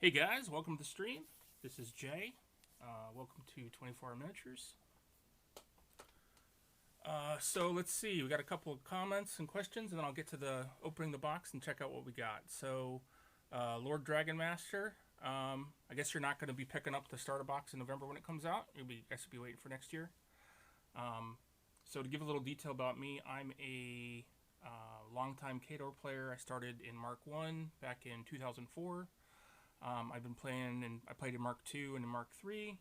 Hey guys, welcome to the stream. This is Jay. Welcome to 24 Hour Miniatures. So let's see, we got a couple of comments and questions, and then I'll get to the opening the box and check out what we got. So, Lord Dragon Master, I guess you're not going to be picking up the starter box in November when it comes out. I guess you'll be waiting for next year. So to give a little detail about me, I'm a longtime Khador player. I started in Mark 1 back in 2004. I've been playing, and I played in Mark 2 and in Mark 3.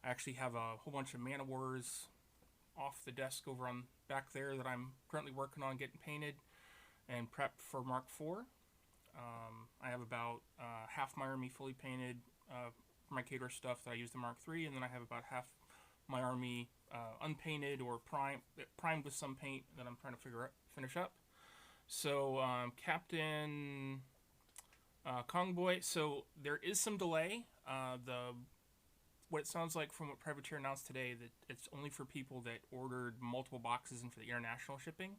I actually have a whole bunch of Mana Wars off the desk over on back there that I'm currently working on getting painted and prepped for Mark 4. I have about half my army fully painted for my Khador stuff that I used in Mark 3, and then I have about half my army unpainted or primed with some paint that I'm trying to finish up. So Captain Kongboy, so there is some delay. What it sounds like from what Privateer announced today, that it's only for people that ordered multiple boxes and for the international shipping.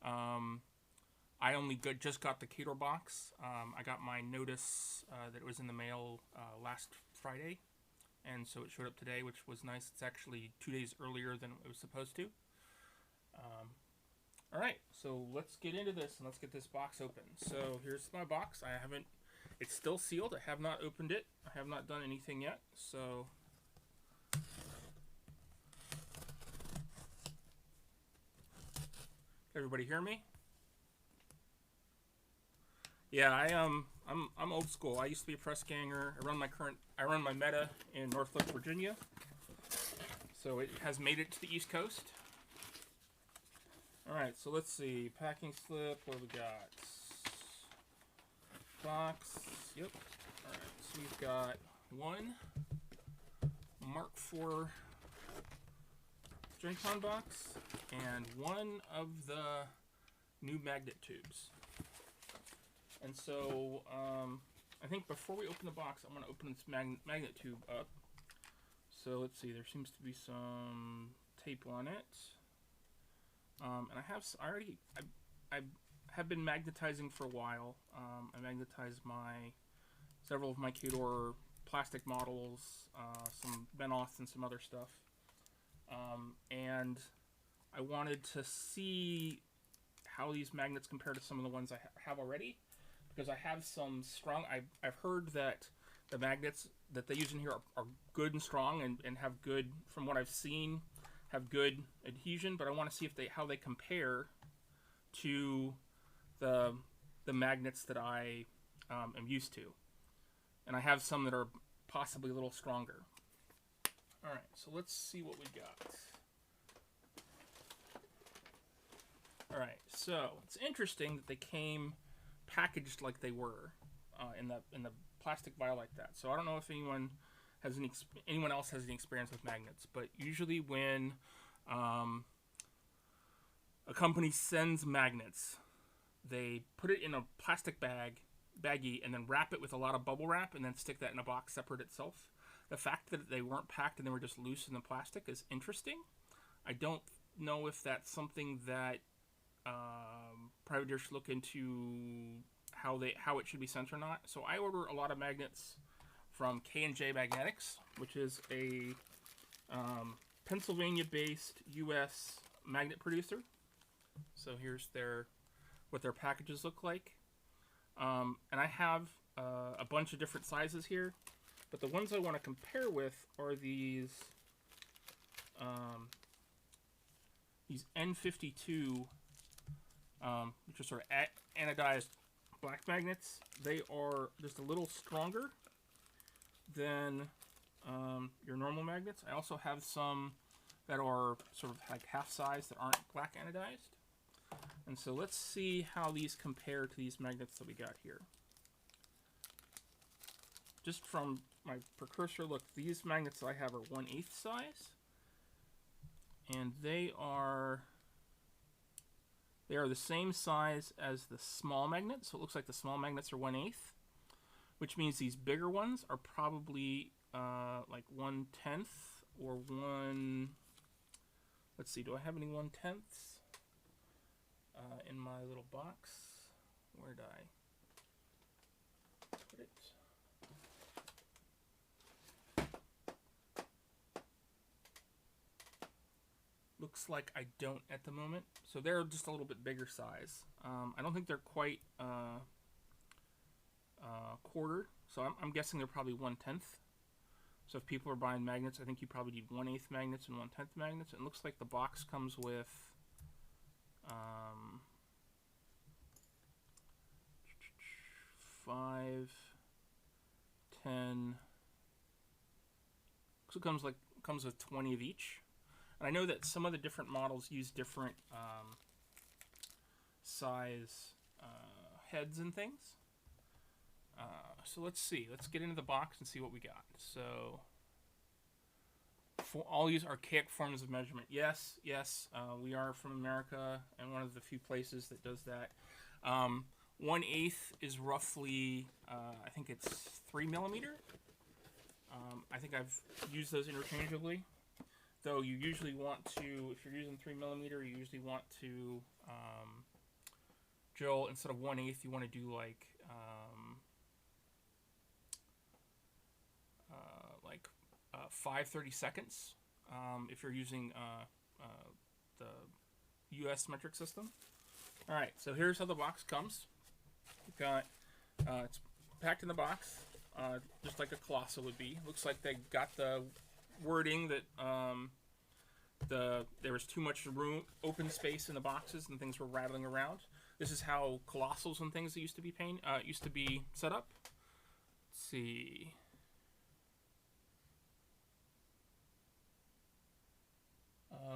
I only just got the Khador box. I got my notice that it was in the mail last Friday, and so it showed up today, which was nice. It's actually 2 days earlier than it was supposed to. Alright, so let's get into this and let's get this box open. So here's my box. It's still sealed. I have not opened it. I have not done anything yet. So everybody hear me? Yeah, I'm old school. I used to be a press ganger. I run my meta in Norfolk, Virginia. So it has made it to the East Coast. Alright, so let's see. Packing slip, what do we got? Box, yep. Alright, so we've got one Mark 4 Gencon box and one of the new magnet tubes. And so, I think before we open the box, I'm going to open this magnet tube up. So let's see, there seems to be some tape on it. And I have been magnetizing for a while. I magnetized several of my Khador plastic models, some Benoth and some other stuff. And I wanted to see how these magnets compare to some of the ones I have already, because I have some strong. I've heard that the magnets that they use in here are good and strong and have good, from what I've seen, have good adhesion, but I want to see how they compare to the magnets that I am used to. And I have some that are possibly a little stronger. Alright, so let's see what we got. Alright, so it's interesting that they came packaged like they were in the plastic vial like that. So I don't know if anyone else has any experience with magnets, but usually when a company sends magnets, they put it in a plastic baggie, and then wrap it with a lot of bubble wrap, and then stick that in a box separate itself. The fact that they weren't packed and they were just loose in the plastic is interesting. I don't know if that's something that privateers should look into, how it should be sent or not. So I order a lot of magnets from K&J Magnetics, which is a Pennsylvania-based U.S. magnet producer. So here's what their packages look like. And I have a bunch of different sizes here, but the ones I want to compare with are these N52, which are sort of anodized black magnets. They are just a little stronger than your normal magnets. I also have some that are sort of like half size that aren't black anodized. And so let's see how these compare to these magnets that we got here. Just from my precursor look, these magnets that I have are 1/8 size. And they are the same size as the small magnets. So it looks like the small magnets are 1/8, which means these bigger ones are probably like 1/10 or one. Let's see, do I have any 1/10s in my little box? Where did I put it? Looks like I don't at the moment. So they're just a little bit bigger size. I don't think they're quite quartered. So I'm guessing they're probably 1/10. So if people are buying magnets, I think you probably need 1/8 magnets and 1/10 magnets. It looks like the box comes with 5, 10. So it comes with 20 of each. And I know that some of the different models use different size heads and things. So let's see. Let's get into the box and see what we got. So, all use archaic forms of measurement. Yes, we are from America, and one of the few places that does that. 1/8 is roughly, I think it's 3 millimeter. I think I've used those interchangeably. Though you usually want to, if you're using 3 millimeter, you usually want to, Joel, instead of 1/8, you want to do like 5/32. If you're using the U.S. metric system. All right, so here's how the box comes. You've got it's packed in the box, just like a Colossal would be. Looks like they got the wording that there was too much room, open space in the boxes, and things were rattling around. This is how Colossals and things used to be set up. Let's see.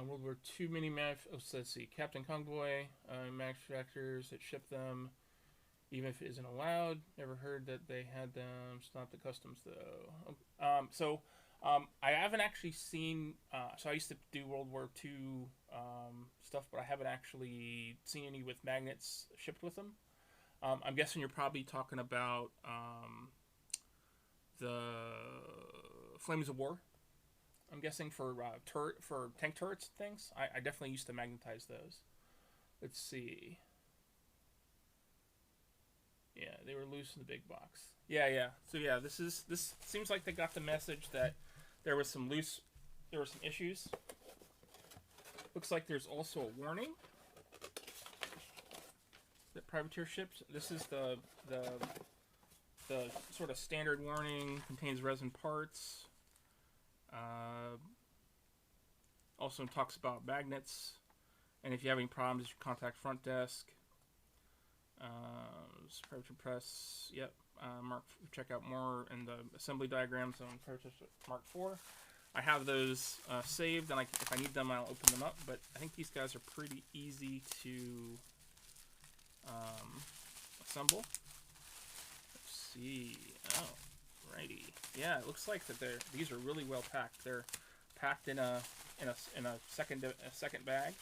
World War II mini let's see. Captain Convoy, manufacturers that ship them, even if it isn't allowed. Never heard that they had them stop the customs though. I haven't actually seen. So I used to do World War II stuff, but I haven't actually seen any with magnets shipped with them. I'm guessing you're probably talking about the Flames of War. I'm guessing for tank turrets and things. I definitely used to magnetize those. Let's see. Yeah, they were loose in the big box. Yeah. So yeah, this seems like they got the message that there was some issues. Looks like there's also a warning that privateer ships. This is the sort of standard warning. Contains resin parts. Also talks about magnets, and if you have any problems, you contact front desk. Privateer press. Yep. Check out more in the assembly diagrams on Privateer Mark 4. I have those saved, and if I need them, I'll open them up. But I think these guys are pretty easy to assemble. Let's see. Oh, righty. Yeah, it looks like that these are really well packed. They're packed in a second bag.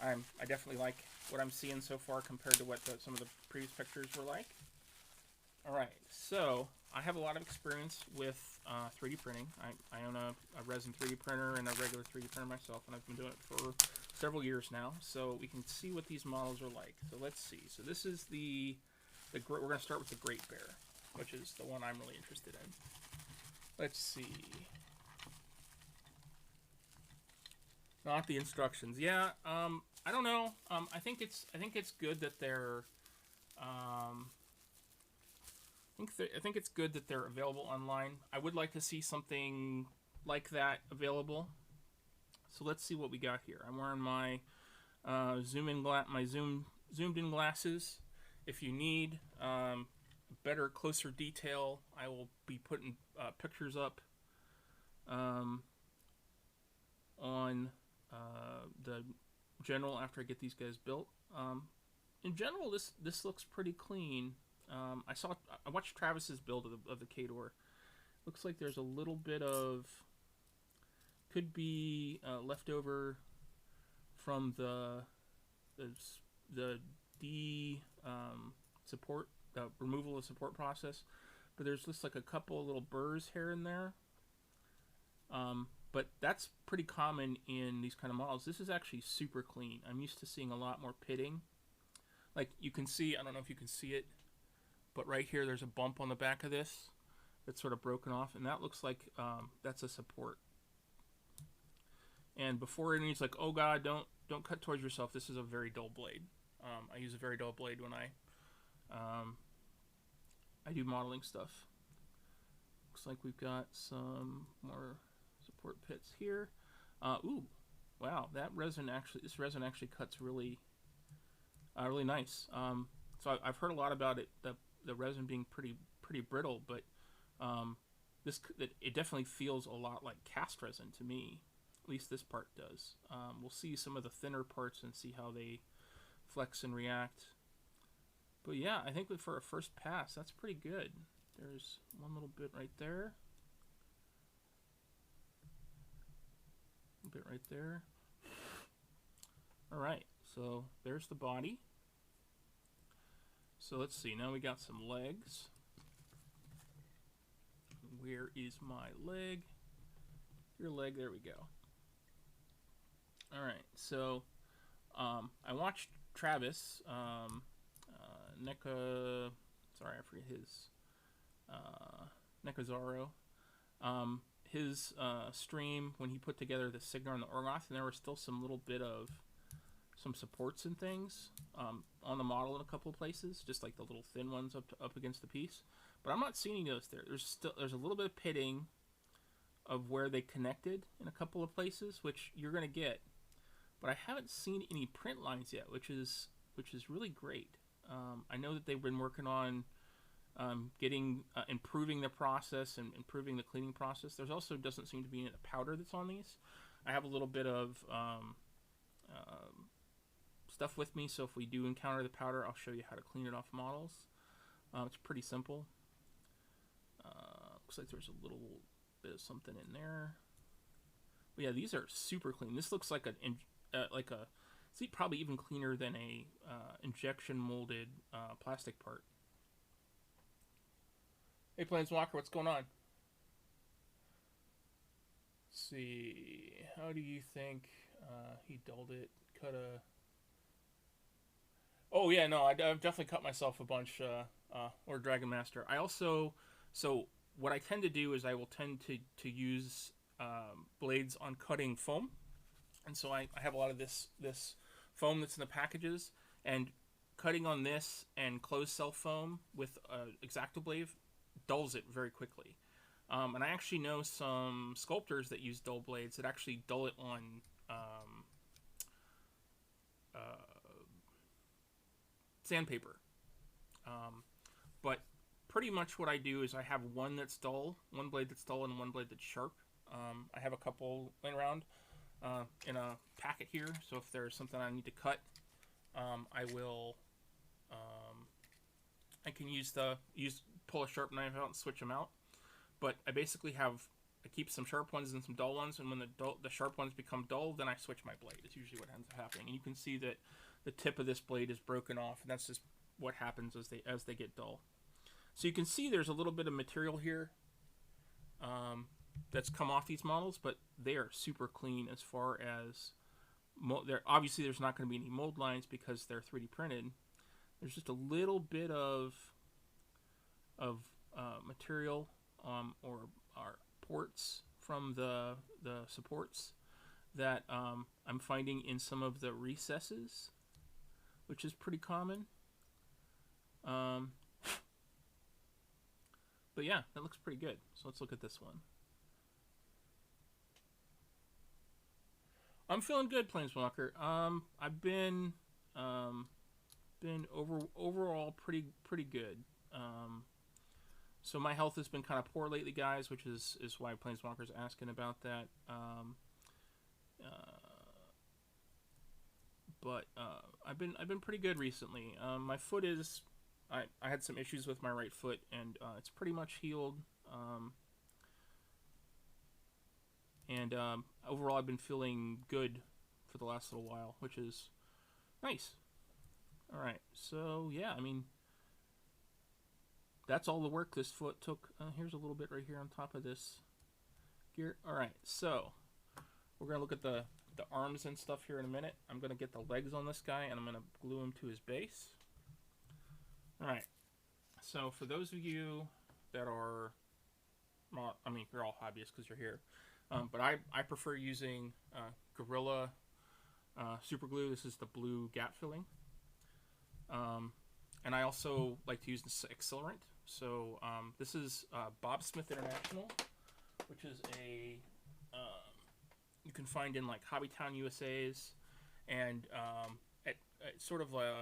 I definitely like what I'm seeing so far compared to what some of the previous pictures were like. All right, so I have a lot of experience with 3D printing. I own a resin 3D printer and a regular 3D printer myself, and I've been doing it for several years now. So we can see what these models are like. So let's see. So this is we're going to start with the Great Bear, which is the one I'm really interested in. Let's see. Not the instructions. Yeah, I don't know. I think it's good that they're. I think it's good that they're available online. I would like to see something like that available. So let's see what we got here. I'm wearing my zoomed in glasses. If you need better, closer detail, I will be putting pictures up on the general after I get these guys built. In general, this looks pretty clean. I watched Travis's build of the Khador. Looks like there's a little bit of could be leftover from the support removal of support process, but there's just like a couple of little burrs here and there. But that's pretty common in these kind of models. This is actually super clean. I'm used to seeing a lot more pitting. Like you can see, I don't know if you can see it, but right here there's a bump on the back of this that's sort of broken off, and that looks like that's a support. And before anybody's like, oh god, don't cut towards yourself. This is a very dull blade. I use a very dull blade when I do modeling stuff. Looks like we've got some more support pits here. Ooh, wow, this resin actually cuts really, really nice. So I've heard a lot about it, the resin being pretty brittle, but it definitely feels a lot like cast resin to me. At least this part does. We'll see some of the thinner parts and see how they flex and react. But yeah, I think for a first pass, that's pretty good. There's one little bit right there. A bit right there. Alright, so there's the body. So let's see, now we got some legs. Where is my leg? Your leg, there we go. Alright, so I watched Travis, sorry, I forget his, Nekazaro, his stream when he put together the Signar and the Orgoth, and there were still some little bit of some supports and things on the model in a couple of places, just like the little thin ones up against the piece. But I'm not seeing those there. There's a little bit of pitting of where they connected in a couple of places, which you're gonna get. But I haven't seen any print lines yet, which is really great. I know that they've been working on improving the process and improving the cleaning process. There's also doesn't seem to be any powder that's on these. I have a little bit of stuff with me, so if we do encounter the powder, I'll show you how to clean it off models. It's pretty simple. Looks like there's a little bit of something in there. But yeah, these are super clean. This looks like see, probably even cleaner than a injection molded plastic part. Hey Planeswalker, what's going on? Let's see, how do you think he dulled it? Oh yeah, no, I've definitely cut myself a bunch, or Dragon Master. I also, so what I tend to do is I will tend to use blades on cutting foam, and so I have a lot of this foam that's in the packages, and cutting on this and closed cell foam with X-Acto blade dulls it very quickly. And I actually know some sculptors that use dull blades that actually dull it on sandpaper. But pretty much what I do is I have one that's dull, one blade that's dull, and one blade that's sharp. I have a couple laying around in a packet here, so if there's something I need to cut, I will. I can pull a sharp knife out and switch them out. But I basically I keep some sharp ones and some dull ones, and when the sharp ones become dull, then I switch my blade. It's usually what ends up happening. And you can see that the tip of this blade is broken off, and that's just what happens as they get dull. So you can see there's a little bit of material here that's come off these models, but they are super clean as far as obviously there's not going to be any mold lines because they're 3D printed. There's just a little bit of material or ports from the supports that I'm finding in some of the recesses, which is pretty common. But yeah, that looks pretty good. So let's look at this one. I'm feeling good, Planeswalker. I've been overall pretty good. So my health has been kind of poor lately, guys, which is why Planeswalker's asking about that. But I've been pretty good recently. My foot is I had some issues with my right foot, and it's pretty much healed. And overall, I've been feeling good for the last little while, which is nice. All right, so yeah, I mean, that's all the work this foot took. Here's a little bit right here on top of this gear. All right, so we're gonna look at the arms and stuff here in a minute. I'm gonna get the legs on this guy, and I'm gonna glue him to his base. All right, so for those of you that are, well, I mean, you're all hobbyists because you're here. But I prefer using Gorilla super glue. This is the blue gap filling. And I also like to use this accelerant. So this is Bob Smith International, which is a you can find in like Hobbytown USA's, and at sort of a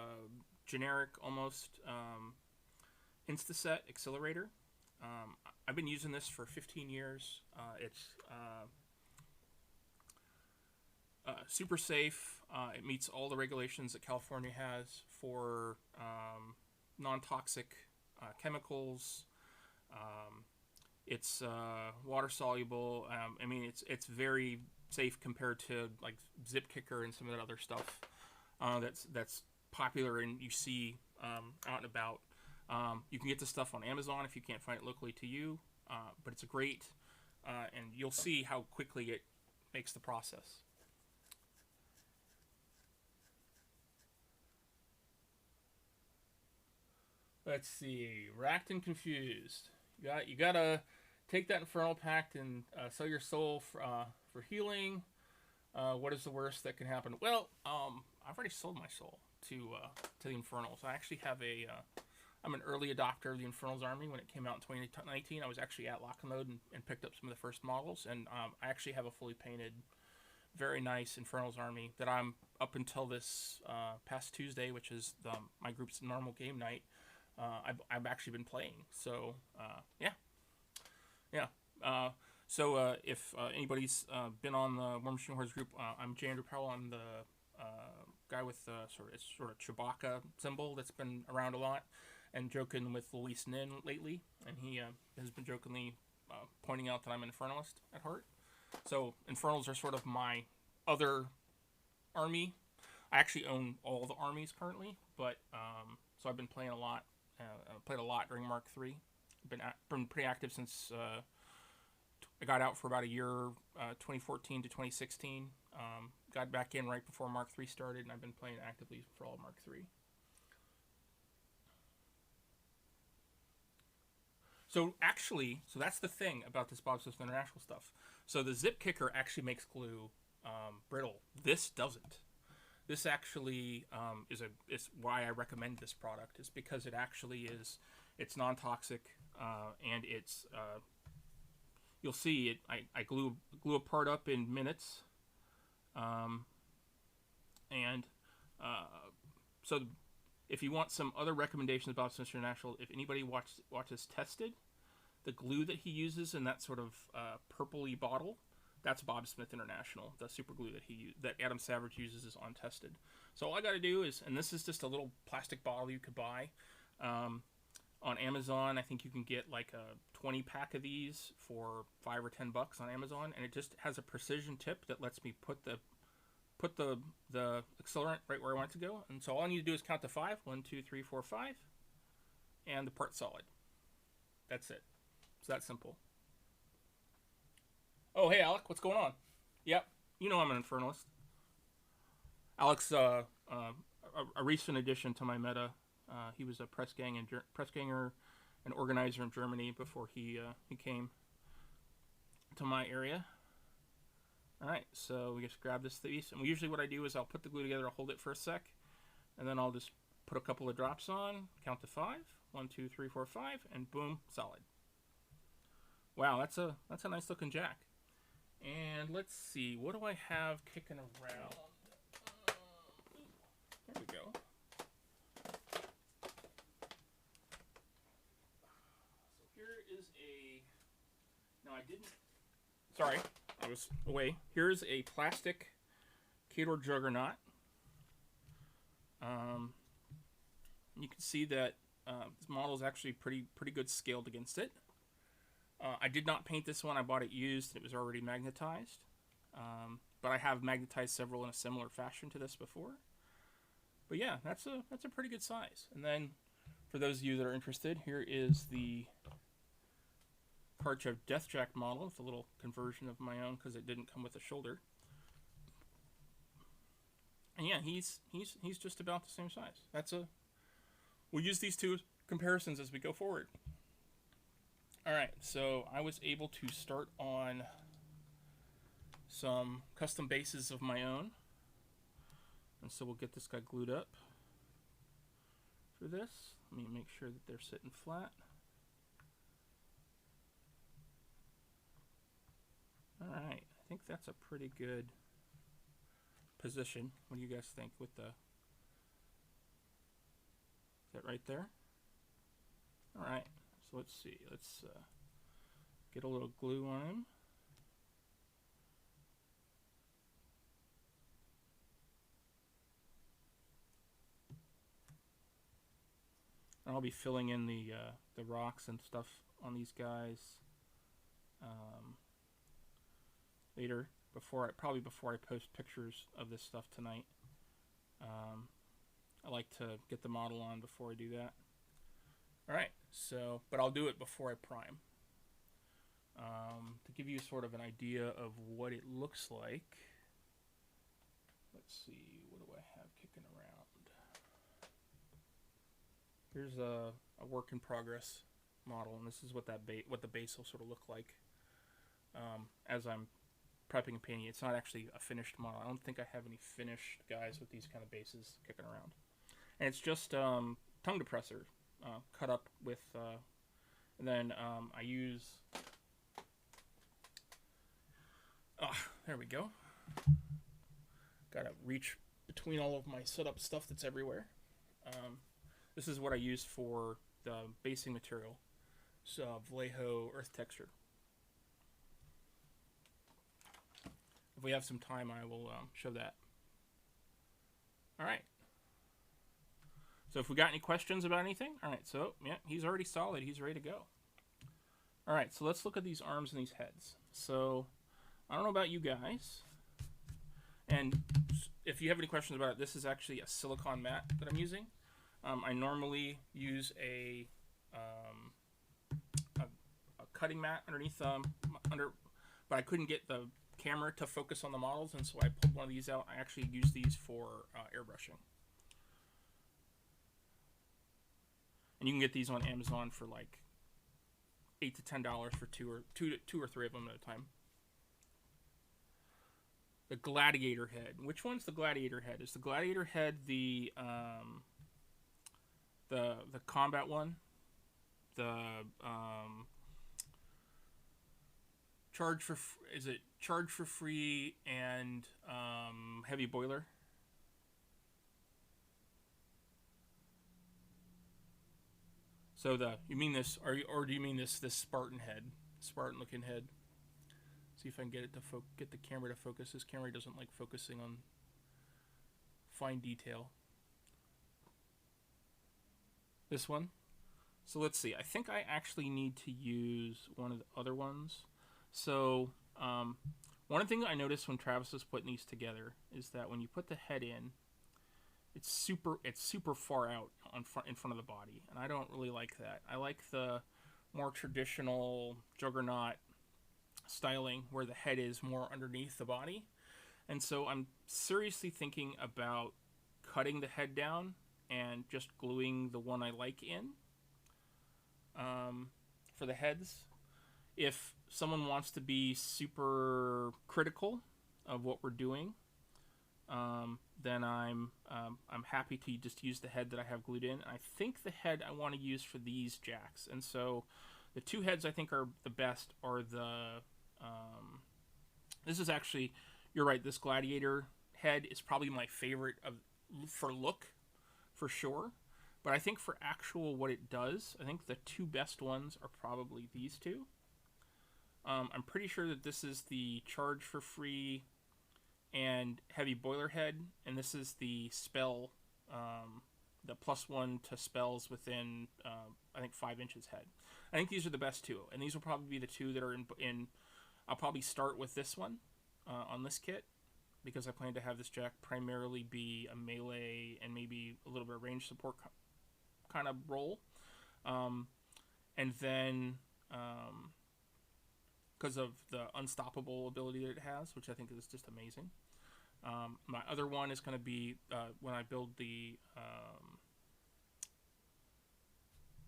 generic almost Instaset accelerator. I've been using this for 15 years. It's super safe. It meets all the regulations that California has for non-toxic chemicals. It's water soluble. I mean, it's very safe compared to like Zip Kicker and some of that other stuff that's popular and you see out and about. You can get this stuff on Amazon if you can't find it locally to you, but it's a great, and you'll see how quickly it makes the process. Let's see, Racked and Confused. You gotta take that Infernal Pact and sell your soul for healing. What is the worst that can happen? Well, I've already sold my soul to the Infernals. I actually have I'm an early adopter of the Infernals army. When it came out in 2019, I was actually at Lock and Load and picked up some of the first models, and I actually have a fully painted, very nice Infernals army that I'm up until this past Tuesday, which is my group's normal game night. I've actually been playing. So yeah. So if anybody's been on the Warmachine Hordes group, I'm J. Andrew Powell. I'm the guy with the sort of Chewbacca symbol that's been around a lot, and joking with Luis Nin lately, and he has been jokingly pointing out that I'm an Infernalist at heart. So Infernals are sort of my other army. I actually own all the armies currently, but so I've been playing a lot. Played a lot during Mark III. Been pretty active since I got out for about a year, 2014 to 2016. Got back in right before Mark III started, and I've been playing actively for all of Mark III. So that's the thing about this Bob Smith International stuff. So the Zip Kicker actually makes glue brittle. This doesn't. This actually is why I recommend this product. Is because it actually it's non-toxic and it's you'll see it. I glue a part up in minutes, and so if you want some other recommendations about Smith International, if anybody watches Tested, the glue that he uses in that sort of purpley bottle, that's Bob Smith International. The super glue that Adam Savage uses is on Tested. So all I got to do is, and this is just a little plastic bottle you could buy on Amazon. I think you can get like a 20 pack of these for $5 or $10 on Amazon, and it just has a precision tip that lets me put the accelerant right where I want it to go. And so all I need to do is count to 5. 1, 2, 3, 4, 5, and the part's solid. That's it. It's that simple. Oh, hey, Alec, what's going on? Yep, you know I'm an Infernalist. Alec's a recent addition to my meta. He was a press ganger and organizer in Germany before he came to my area. All right, so we just grab this piece, and usually what I do is I'll put the glue together, I'll hold it for a sec, and then I'll just put a couple of drops on, count to 5. 1, 2, 3, 4, 5, and boom, solid. Wow, that's a nice looking jack. And let's see, what do I have kicking around? There we go. So here is no, I didn't, sorry, I was away. Here's a plastic Khador Juggernaut. You can see that this model is actually pretty good scaled against it. I did not paint this one. I bought it used. It was already magnetized. But I have magnetized several in a similar fashion to this before. But yeah, that's a pretty good size. And then, for those of you that are interested, here is the Karchev Deathjack model. It's a little conversion of my own because it didn't come with a shoulder. And yeah, he's just about the same size. We'll use these two comparisons as we go forward. All right, so I was able to start on some custom bases of my own. And so we'll get this guy glued up for this. Let me make sure that they're sitting flat. Alright, I think that's a pretty good position. What do you guys think with the... Is that right there? Alright, so let's see. Let's get a little glue on him. And I'll be filling in the rocks and stuff on these guys later, probably before I post pictures of this stuff tonight. I like to get the model on before I do that. Alright, so, but I'll do it before I prime. To give you sort of an idea of what it looks like. Let's see, what do I have kicking around? Here's a work in progress model, and this is what what the base will sort of look like as I'm prepping and painting. It's not actually a finished model. I don't think I have any finished guys with these kind of bases kicking around. And it's just tongue depressor cut up with, and then I use, there we go. Gotta reach between all of my setup stuff that's everywhere. This is what I use for the basing material. So Vallejo earth texture. If we have some time, I will show that. Alright. So if we got any questions about anything, alright, so yeah, he's already solid. He's ready to go. Alright, so let's look at these arms and these heads. So I don't know about you guys. And if you have any questions about it, this is actually a silicone mat that I'm using. I normally use a cutting mat underneath but I couldn't get the camera to focus on the models, and so I pulled one of these out. I actually use these for airbrushing. And you can get these on Amazon for like $8 to $10 for two or three of them at a time. The gladiator head. Which one's the gladiator head? Is the gladiator head the combat one? The is it charge for free and heavy boiler? So you mean this, or do you mean this Spartan head, Spartan looking head? See if I can get it to get the camera to focus. This camera doesn't like focusing on fine detail. This one. So let's see. I think I actually need to use one of the other ones. So one thing I noticed when Travis was putting these together is that when you put the head in, it's super far out in front of the body, and I don't really like that. I like the more traditional Juggernaut styling where the head is more underneath the body. And so I'm seriously thinking about cutting the head down and just gluing the one I like in for the heads. If someone wants to be super critical of what we're doing, then I'm happy to just use the head that I have glued in. I think the head I want to use for these jacks, and so the two heads I think are the best are the this is actually, you're right, this gladiator head is probably my favorite for look, for sure. But I think for actual what it does, I think the two best ones are probably these two. I'm pretty sure that this is the charge for free and heavy boiler head, and this is the spell, the +1 to spells within I think 5 inches head. I think these are the best two, and these will probably be the two that are in I'll probably start with this one on this kit, because I plan to have this jack primarily be a melee and maybe a little bit of range support kind of role. And then because of the unstoppable ability that it has, which I think is just amazing. My other one is going to be when I build the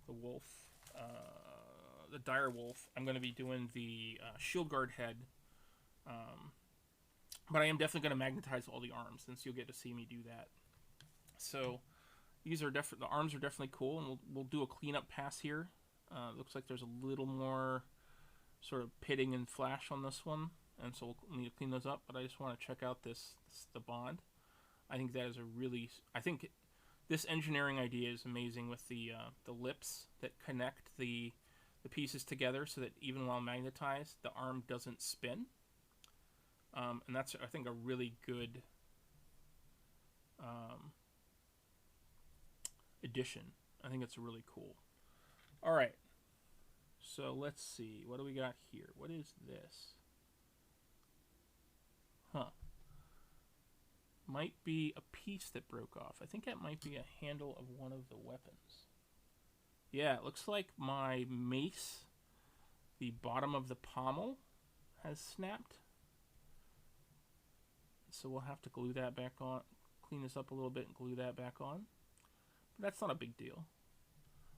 wolf, the dire wolf. I'm going to be doing the shield guard head But I am definitely going to magnetize all the arms, since you'll get to see me do that. So these are definitely, the arms are definitely cool, and we'll do a cleanup pass here. Looks like there's a little more sort of pitting and flash on this one, and so we'll need to clean those up. But I just want to check out the bond. I think that is a really, I think this engineering idea is amazing, with the lips that connect the pieces together, so that even while magnetized, the arm doesn't spin. And that's, I think, a really good addition. I think it's really cool. All right, so let's see, what do we got here? What is this? Huh. Might be a piece that broke off. I think that might be a handle of one of the weapons. Yeah, it looks like my mace, the bottom of the pommel, has snapped. So we'll have to glue that back on, clean this up a little bit and glue that back on. But that's not a big deal.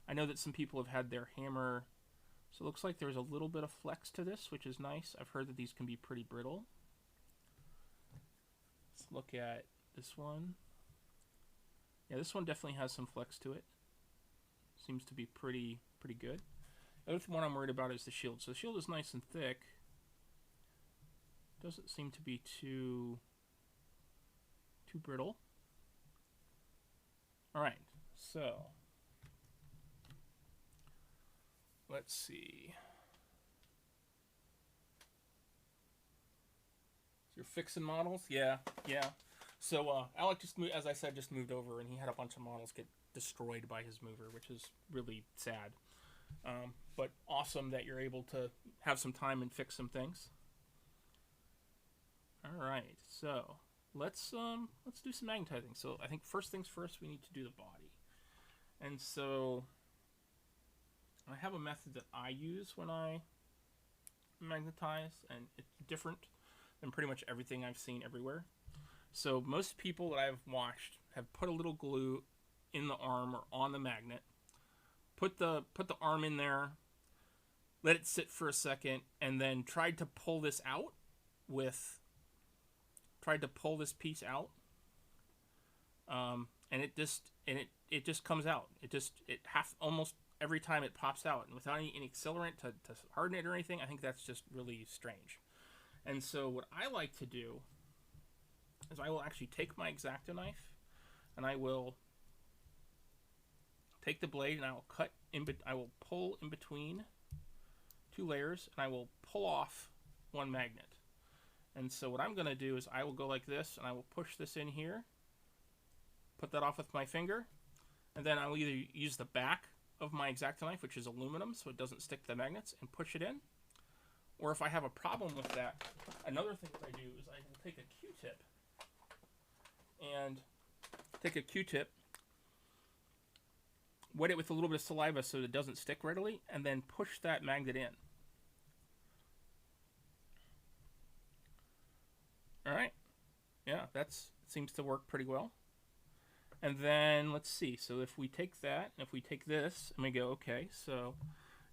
I know that some people have had their hammer, so it looks like there's a little bit of flex to this, which is nice. I've heard that these can be pretty brittle. Let's look at this one. Yeah, this one definitely has some flex to it. Seems to be pretty good. The other one I'm worried about is the shield. So the shield is nice and thick. Doesn't seem to be too brittle. Alright, so let's see. So you're fixing models? Yeah. So Alec just moved, as I said, just moved over, and he had a bunch of models get destroyed by his mover, which is really sad. But awesome that you're able to have some time and fix some things. All right, so let's do some magnetizing. So I think first things first, we need to do the body. And so I have a method that I use when I magnetize, and it's different than pretty much everything I've seen everywhere. So most people that I've watched have put a little glue in the arm or on the magnet, put the arm in there, let it sit for a second, and then tried to pull this out tried to pull this piece out, and it just comes out. Almost every time it pops out, and without any accelerant to harden it or anything. I think that's just really strange. And so what I like to do is I will actually take my X-Acto knife, and I will take the blade, and I will I will pull in between two layers, and I will pull off one magnet. And so what I'm going to do is I will go like this, and I will push this in here, put that off with my finger, and then I will either use the back of my X-Acto knife, which is aluminum, so it doesn't stick to the magnets, and push it in. Or if I have a problem with that, another thing that I do is I will take a Q-tip, and wet it with a little bit of saliva so that it doesn't stick readily, and then push that magnet in. Alright, yeah, that seems to work pretty well. And then, let's see, so if we take that, if we take this, and we go, okay, so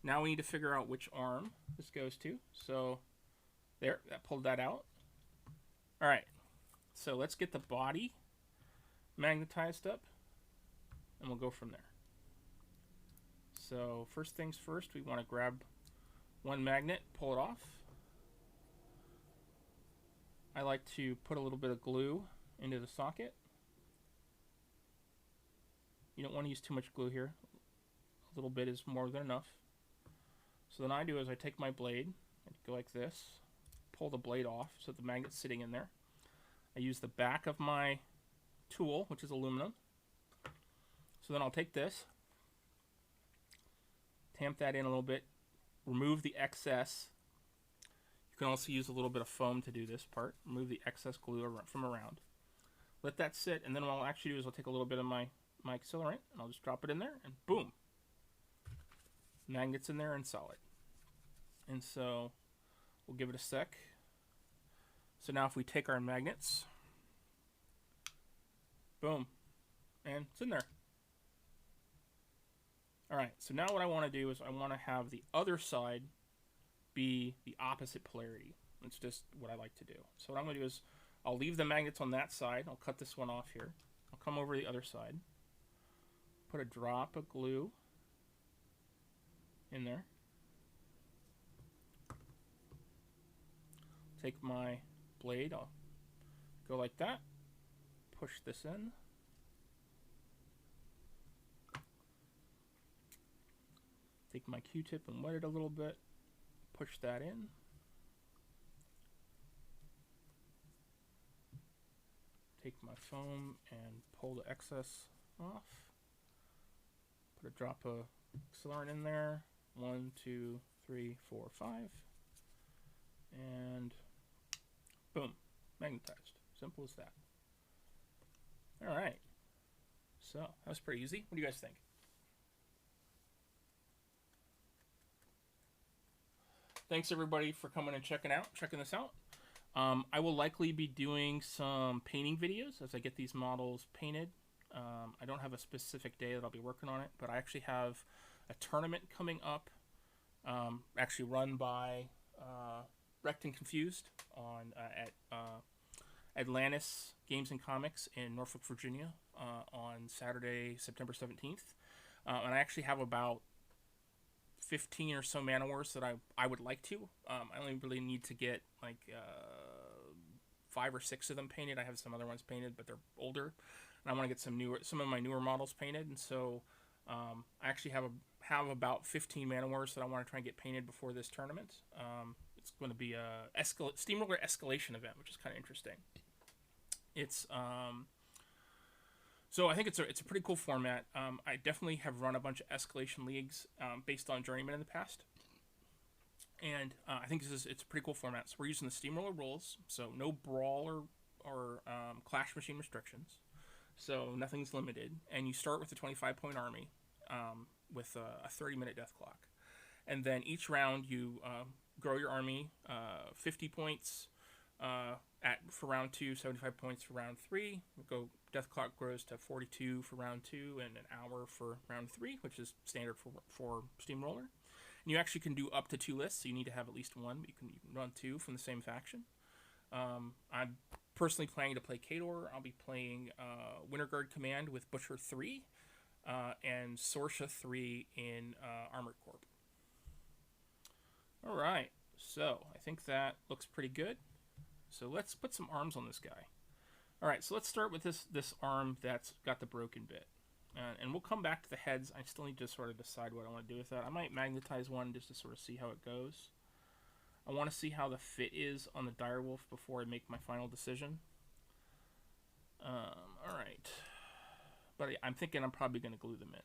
now we need to figure out which arm this goes to. So, there, that pulled that out. Alright, so let's get the body magnetized up, and we'll go from there. So, first things first, we want to grab one magnet, pull it off. I like to put a little bit of glue into the socket. You don't want to use too much glue here. A little bit is more than enough. So then I do is I take my blade, I go like this, pull the blade off so the magnet's sitting in there. I use the back of my tool, which is aluminum. So then I'll take this, tamp that in a little bit, remove the excess. You can also use a little bit of foam to do this part. Remove the excess glue from around. Let that sit, and then what I'll actually do is I'll take a little bit of my accelerant, and I'll just drop it in there, and boom. Magnet's in there and solid. And so we'll give it a sec. So now if we take our magnets, boom, and it's in there. Alright, so now what I want to do is I want to have the other side be the opposite polarity. It's just what I like to do. So what I'm going to do is I'll leave the magnets on that side. I'll cut this one off here. I'll come over to the other side. Put a drop of glue in there. Take my blade. I'll go like that. Push this in. Take my Q-tip and wet it a little bit. Push that in. Take my foam and pull the excess off. Put a drop of Accelerant in there. 1, 2, 3, 4, 5. And boom, magnetized. Simple as that. Alright. So, that was pretty easy. What do you guys think? Thanks everybody for coming and checking this out. I will likely be doing some painting videos as I get these models painted. I don't have a specific day that I'll be working on it, but I actually have a tournament coming up, actually run by Wrecked and Confused at Atlantis Games and Comics in Norfolk, Virginia on Saturday, September 17th. And I actually have about 15 or so Man-O-Wars that I would like to. I only really need to get like 5 or 6 of them painted. I have some other ones painted, but they're older, and I want to get some of my newer models painted. And so I actually have about 15 Man-O-Wars that I want to try and get painted before this tournament. It's going to be a steamroller escalation event, which is kind of interesting. It's so I think it's a pretty cool format. I definitely have run a bunch of escalation leagues based on Journeyman in the past, and I think it's a pretty cool format. So we're using the steamroller rules, so no brawl or clash machine restrictions, so nothing's limited. And you start with a 25-point army with a 30-minute death clock, and then each round you grow your army 50 points for round 2, 75 points for round 3. Death clock grows to 42 for round 2 and an hour for round 3, which is standard for steamroller. And you actually can do up to 2 lists, so you need to have at least one, but you can run 2 from the same faction. I'm personally planning to play Khador. I'll be playing Winterguard Command with Butcher 3 and Sorsha 3 in Armored Corp. Alright, so I think that looks pretty good. So let's put some arms on this guy. Alright, so let's start with this arm that's got the broken bit. And we'll come back to the heads. I still need to sort of decide what I want to do with that. I might magnetize one just to sort of see how it goes. I want to see how the fit is on the Direwolf before I make my final decision. Alright. But I'm thinking I'm probably going to glue them in.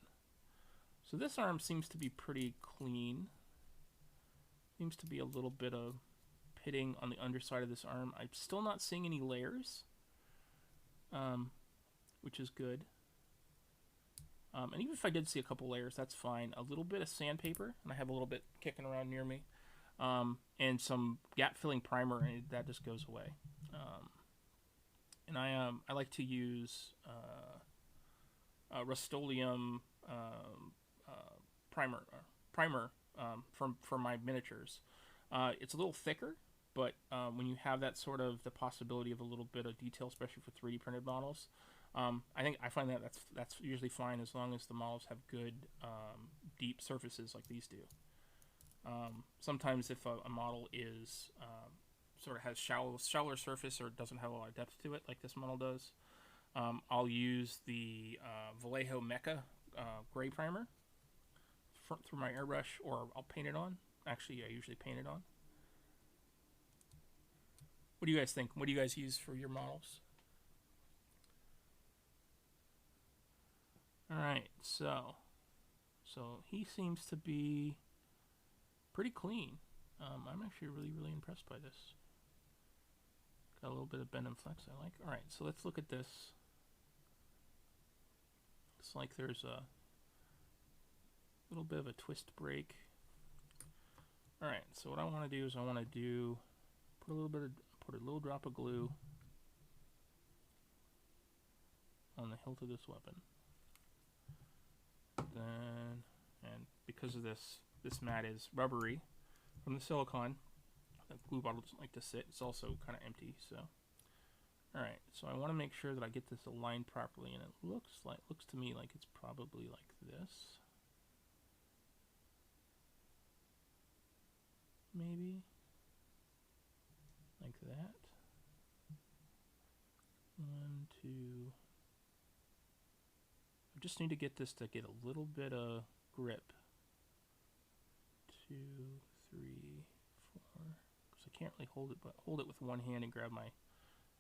So this arm seems to be pretty clean. Seems to be a little bit of pitting on the underside of this arm. I'm still not seeing any layers, which is good. And even if I did see a couple layers, that's fine. A little bit of sandpaper, and I have a little bit kicking around near me, and some gap-filling primer, and that just goes away. And I like to use Rust-Oleum primer for my miniatures. It's a little thicker, but when you have that sort of the possibility of a little bit of detail, especially for 3D printed models, I find that that's usually fine as long as the models have good deep surfaces like these do. Sometimes if a model is sort of has shallower surface or doesn't have a lot of depth to it, like this model does, I'll use the Vallejo Mecha gray primer through my airbrush, or I'll paint it on. Actually, I usually paint it on. What do you guys think? What do you guys use for your models? Alright, so he seems to be pretty clean. I'm actually really impressed by this. Got a little bit of bend and flex I like. Alright, so let's look at this. Looks like there's a little bit of a twist break. Alright, so what I want to do is I want to put a little drop of glue on the hilt of this weapon. Then, and because of this mat is rubbery from the silicone, the glue bottle doesn't like to sit. It's also kind of empty, so Alright, so I want to make sure that I get this aligned properly, and it looks to me like it's probably like this. Maybe. Like that. 1, 2. I just need to get this to get a little bit of grip. 2, 3, 4. Because I can't really hold it, but hold it with one hand and grab my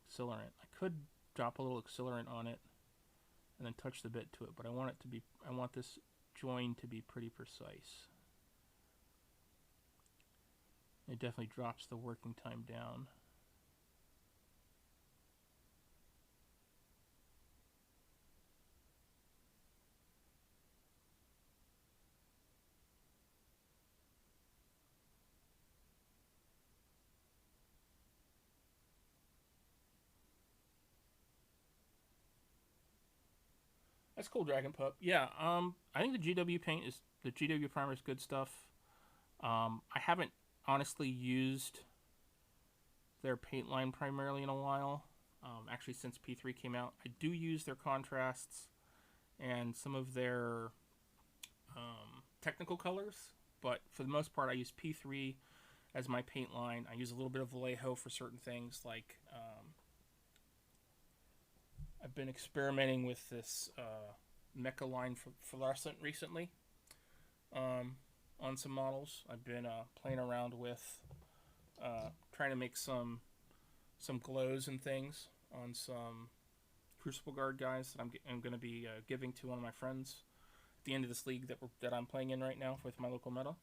accelerant. I could drop a little accelerant on it and then touch the bit to it, but I want this join to be pretty precise. It definitely drops the working time down. That's cool, Dragon Pup. Yeah, I think the GW primer is good stuff. I haven't honestly used their paint line primarily in a while. Actually, since P3 came out, I do use their contrasts and some of their technical colors, but for the most part, I use P3 as my paint line. I use a little bit of Vallejo for certain things, like I've been experimenting with this mecha line fluorescent recently on some models. I've been playing around with trying to make some glows and things on some Crucible Guard guys that I'm going to be giving to one of my friends at the end of this league that I'm playing in right now with my local meta.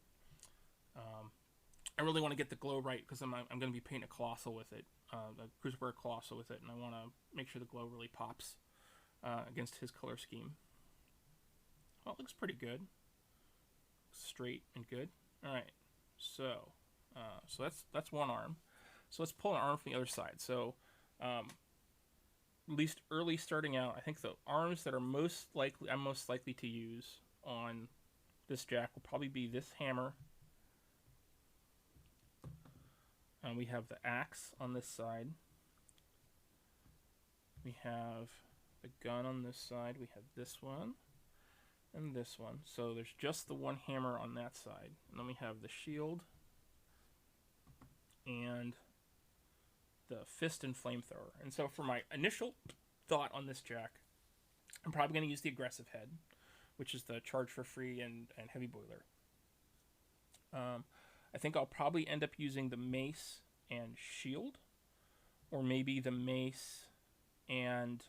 I really want to get the glow right because I'm going to be painting a Colossal with it, the Crucible Guard Colossal with it, and I want to make sure the glow really pops against his color scheme. Well, it looks pretty good. Straight and good. All right, so that's one arm. So let's pull an arm from the other side. So at least early starting out, I think the arms that are I'm most likely to use on this jack will probably be this hammer. And we have the axe on this side. We have the gun on this side. We have this one and this one. So there's just the one hammer on that side. And then we have the shield and the fist and flamethrower. And so for my initial thought on this jack, I'm probably going to use the aggressive head, which is the charge for free and heavy boiler. I think I'll probably end up using the mace and shield, or maybe the mace and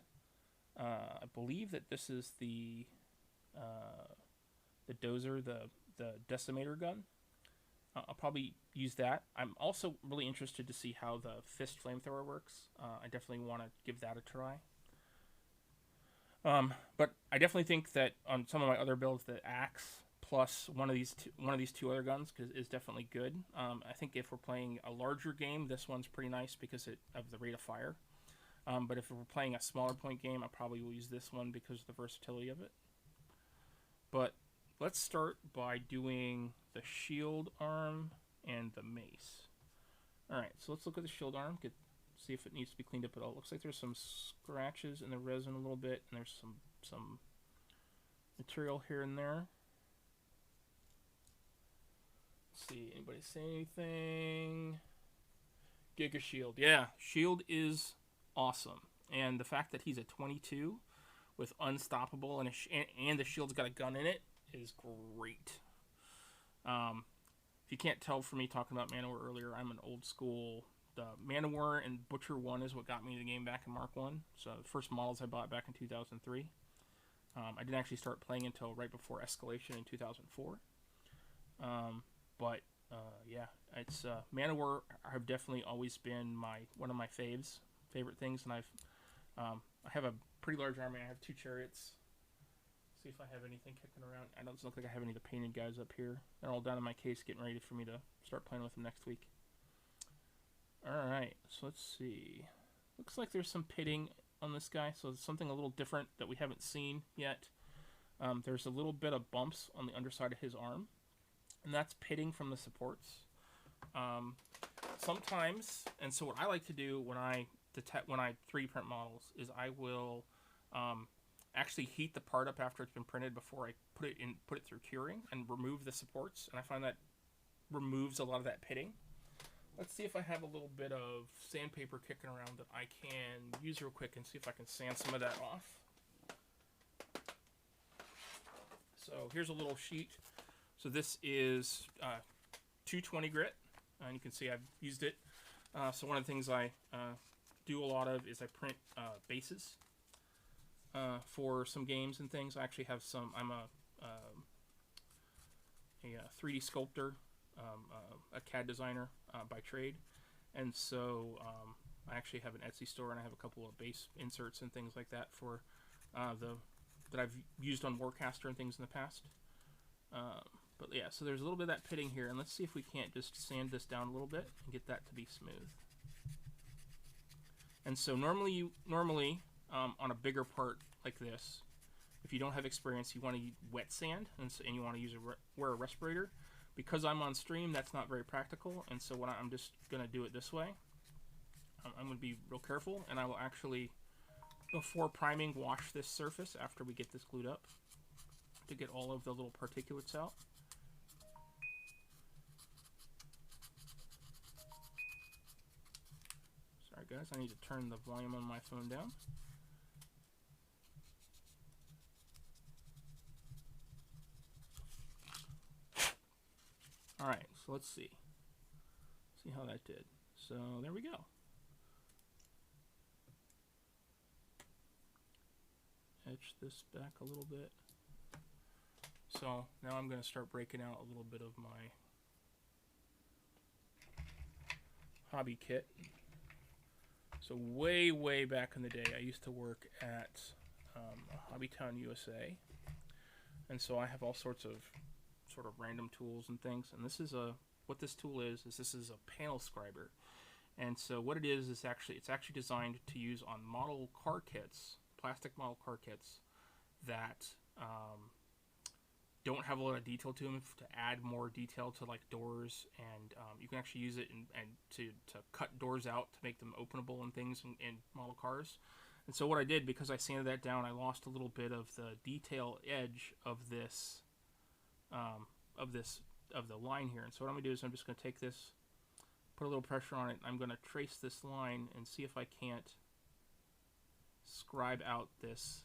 I believe that this is the dozer, the decimator gun. I'll probably use that. I'm also really interested to see how the fist flamethrower works. I definitely want to give that a try. But I definitely think that on some of my other builds, the axe plus one of these two other guns is definitely good. I think if we're playing a larger game, this one's pretty nice because of the rate of fire. But if we're playing a smaller point game, I probably will use this one because of the versatility of it. But let's start by doing the shield arm and the mace. Alright, so let's look at the shield arm, see if it needs to be cleaned up at all. Looks like there's some scratches in the resin a little bit, and there's some material here and there. Let's see, anybody say anything? Giga Shield. Yeah, Shield is awesome. And the fact that he's a 22 with Unstoppable and the shield's got a gun in it is great. If you can't tell from me talking about Manowar earlier, I'm an old school. The Manowar and Butcher 1 is what got me the game back in Mark 1. So the first models I bought back in 2003. I didn't actually start playing until right before Escalation in 2004. Yeah, it's Manowar have definitely always been one of my favorite things, and I have a pretty large army. I have 2 chariots. See if I have anything kicking around. I don't look like I have any of the painted guys up here. They're all down in my case, getting ready for me to start playing with them next week. All right, so let's see. Looks like there's some pitting on this guy, so it's something a little different that we haven't seen yet. There's a little bit of bumps on the underside of his arm, and that's pitting from the supports. Sometimes, and so what I like to do when I when I 3D print models is I will actually heat the part up after it's been printed before I put it through curing and remove the supports, and I find that removes a lot of that pitting. Let's see if I have a little bit of sandpaper kicking around that I can use real quick and see if I can sand some of that off. So here's a little sheet. So this is 220 grit, and you can see I've used it. So one of the things I do a lot of is I print bases for some games and things. I actually have some. I'm a 3D sculptor, a CAD designer by trade, and so I actually have an Etsy store, and I have a couple of base inserts and things like that for that I've used on Warcaster and things in the past. But yeah, so there's a little bit of that pitting here, and let's see if we can't just sand this down a little bit and get that to be smooth. And so normally on a bigger part like this, if you don't have experience, you want to wet sand, and you want to wear a respirator. Because I'm on stream, that's not very practical, and so I'm just going to do it this way. I'm going to be real careful, and I will actually, before priming, wash this surface after we get this glued up to get all of the little particulates out. Sorry guys, I need to turn the volume on my phone down. Alright, so let's see how that did. So there we go. Etch this back a little bit. So now I'm going to start breaking out a little bit of my hobby kit. So way back in the day, I used to work at Hobbytown USA, and so I have all sorts of sort of random tools and things. And this is what this tool is this is a panel scriber, and so what it is it's actually designed to use on model car kits, plastic model car kits that don't have a lot of detail to them, to add more detail to like doors, and you can actually use it and to cut doors out to make them openable and things in model cars. And so what I did, because I sanded that down, I lost a little bit of the detail edge of this of the line here. And so what I'm gonna do is I'm just gonna take this, put a little pressure on it. I'm gonna trace this line and see if I can't scribe out this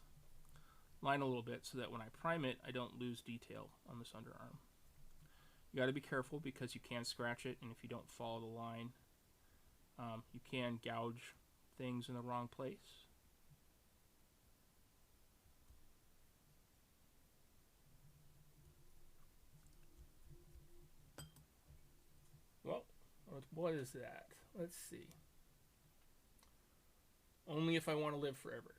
line a little bit so that when I prime it, I don't lose detail on this underarm. You got to be careful because you can scratch it, and if you don't follow the line, you can gouge things in the wrong place. Well, what is that? Let's see. Only if I want to live forever.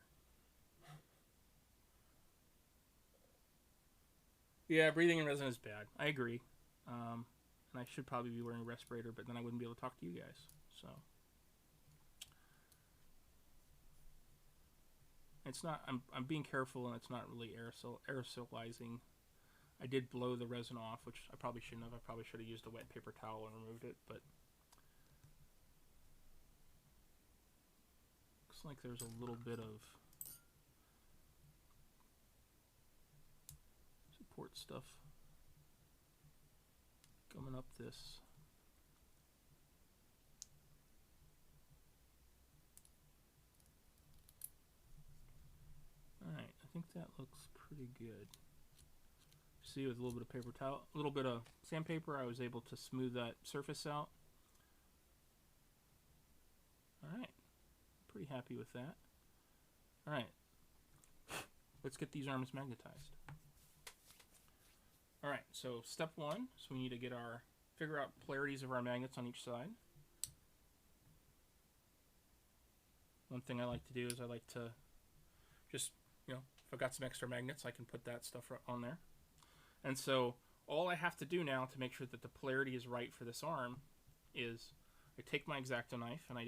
Yeah, breathing in resin is bad. I agree. And I should probably be wearing a respirator, but then I wouldn't be able to talk to you guys. So it's not. I'm being careful, and it's not really aerosolizing. I did blow the resin off, which I probably shouldn't have. I probably should have used a wet paper towel and removed it, but looks like there's a little bit of support stuff coming up this. Alright, I think that looks pretty good. See, with a little bit of paper towel, a little bit of sandpaper, I was able to smooth that surface out. Alright, pretty happy with that. Alright, let's get these arms magnetized. Alright, so step one, so we need to figure out polarities of our magnets on each side. One thing I like to do is I like to just, if I got some extra magnets, I can put that stuff on there. And so all I have to do now to make sure that the polarity is right for this arm is I take my X-Acto knife and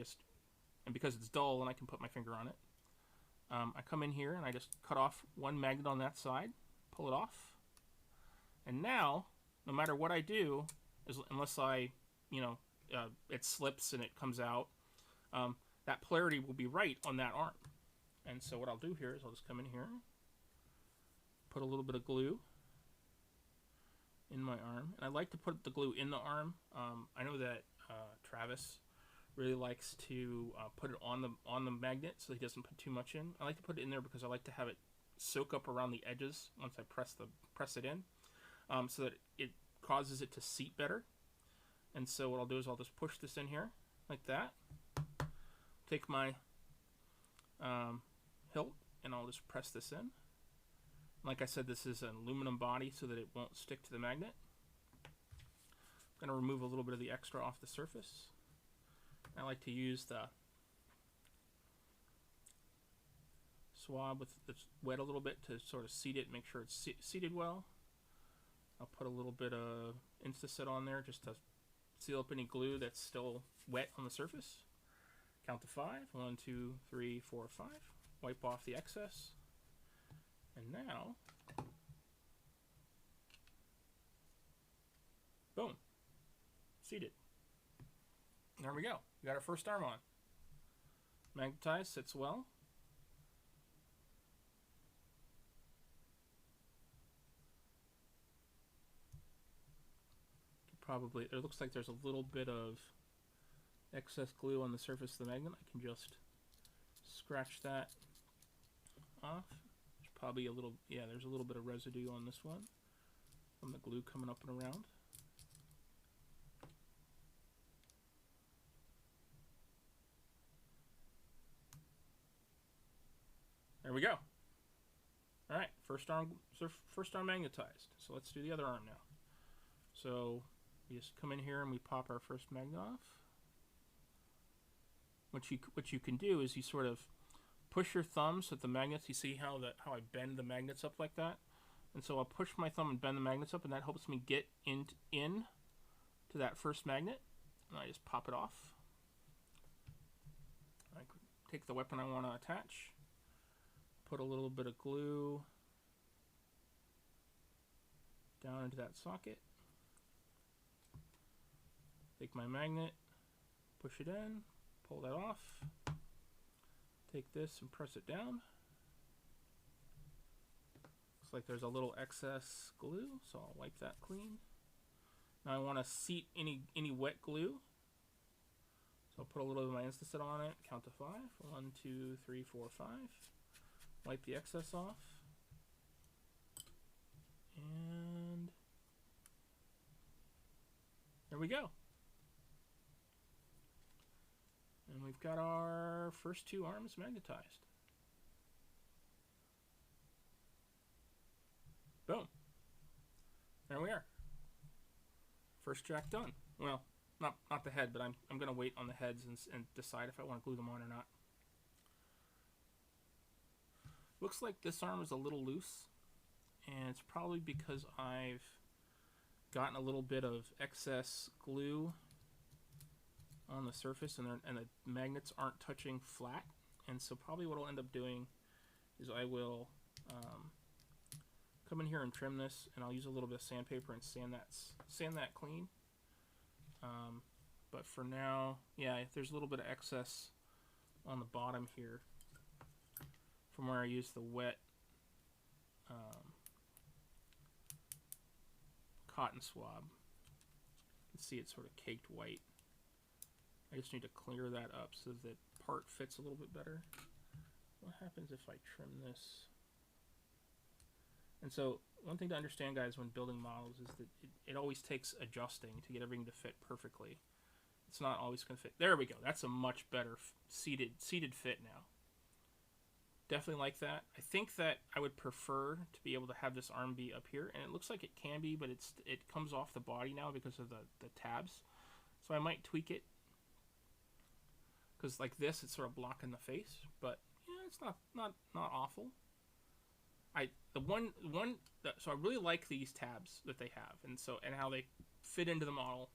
because it's dull and I can put my finger on it, I come in here and I just cut off one magnet on that side, pull it off. And now, no matter what I do, unless I, it slips and it comes out, that polarity will be right on that arm. And so what I'll do here is I'll just come in here, put a little bit of glue in my arm. And I like to put the glue in the arm. I know that Travis really likes to put it on the magnet so he doesn't put too much in. I like to put it in there because I like to have it soak up around the edges once I press it in, so that it causes it to seat better. And so what I'll do is I'll just push this in here like that. Take my hilt and I'll just press this in. Like I said, this is an aluminum body so that it won't stick to the magnet. I'm going to remove a little bit of the extra off the surface. I like to use the swab with it's wet a little bit to sort of seat it, make sure it's seated well. I'll put a little bit of Instaset on there just to seal up any glue that's still wet on the surface. Count to 5. 1, 2, 3, 4, 5. Wipe off the excess. And now, boom, seated. There we go. We got our first arm on. Magnetized, sits well. Probably, it looks like there's a little bit of excess glue on the surface of the magnet. I can just scratch that off. There's probably a little, yeah, there's a little bit of residue on this one from the glue coming up and around. There we go. All right, first arm magnetized. So let's do the other arm now. So we just come in here and we pop our first magnet off. What you can do is you sort of push your thumbs at the magnets. You see how I bend the magnets up like that? And so I'll push my thumb and bend the magnets up, and that helps me get in to that first magnet. And I just pop it off. I take the weapon I want to attach. Put a little bit of glue down into that socket. Take my magnet, push it in, pull that off. Take this and press it down. Looks like there's a little excess glue, so I'll wipe that clean. Now I want to seat any wet glue. So I'll put a little of my Instaset on it, count to 5. 1, 2, 3, 4, 5. Wipe the excess off. And there we go. And we've got our first 2 arms magnetized. Boom. There we are. First jack done. Well, not the head, but I'm going to wait on the heads and decide if I want to glue them on or not. Looks like this arm is a little loose, and it's probably because I've gotten a little bit of excess glue on the surface, and the magnets aren't touching flat. And so probably what I'll end up doing is I will come in here and trim this, and I'll use a little bit of sandpaper and sand that clean. But for now, yeah, there's a little bit of excess on the bottom here from where I used the wet cotton swab. You can see it's sort of caked white. I just need to clear that up so that part fits a little bit better. What happens if I trim this? And so one thing to understand, guys, when building models is that it always takes adjusting to get everything to fit perfectly. It's not always going to fit. There we go. That's a much better seated fit now. Definitely like that. I think that I would prefer to be able to have this arm be up here, and it looks like it can be, but it comes off the body now because of the tabs. So I might tweak it, because like this, it's sort of blocking the face, but yeah, it's not awful. So I really like these tabs that they have, and how they fit into the model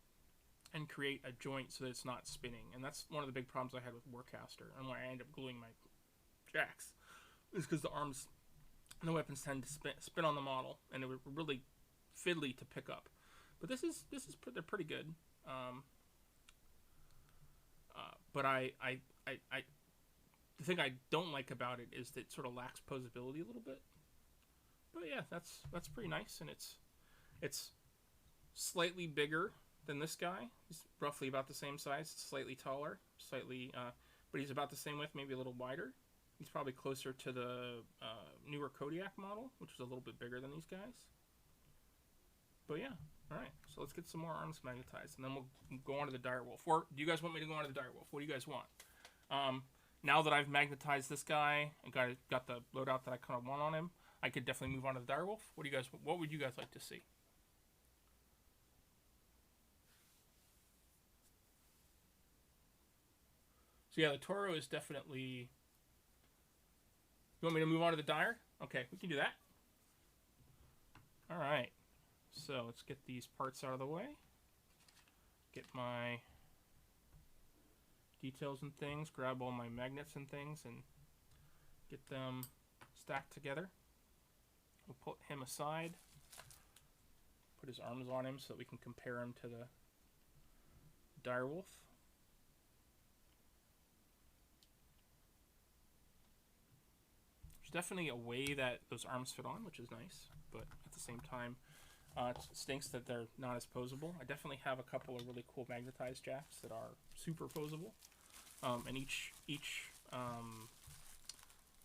and create a joint so that it's not spinning. And that's one of the big problems I had with Warcaster, and why I end up gluing my jacks, is because the arms and the weapons tend to spin on the model, and it was really fiddly to pick up. But they're pretty good. But I the thing I don't like about it is that it sort of lacks posability a little bit. But yeah, that's pretty nice, and it's slightly bigger than this guy. He's roughly about the same size, slightly taller, slightly, but he's about the same width, maybe a little wider. He's probably closer to the newer Kodiak model, which is a little bit bigger than these guys. But yeah, all right. So let's get some more arms magnetized, and then we'll go on to the Direwolf. Or do you guys want me to go on to the Direwolf? What do you guys want? Now that I've magnetized this guy and got the loadout that I kind of want on him, I could definitely move on to the Direwolf. What would you guys like to see? So yeah, the Toro is definitely... You want me to move on to the Dire? Okay, we can do that. Alright. So let's get these parts out of the way. Get my details and things. Grab all my magnets and things and get them stacked together. We'll put him aside. Put his arms on him so that we can compare him to the Direwolf. There's definitely a way that those arms fit on, which is nice, but at the same time, it stinks that they're not as posable. I definitely have a couple of really cool magnetized jacks that are super posable, and each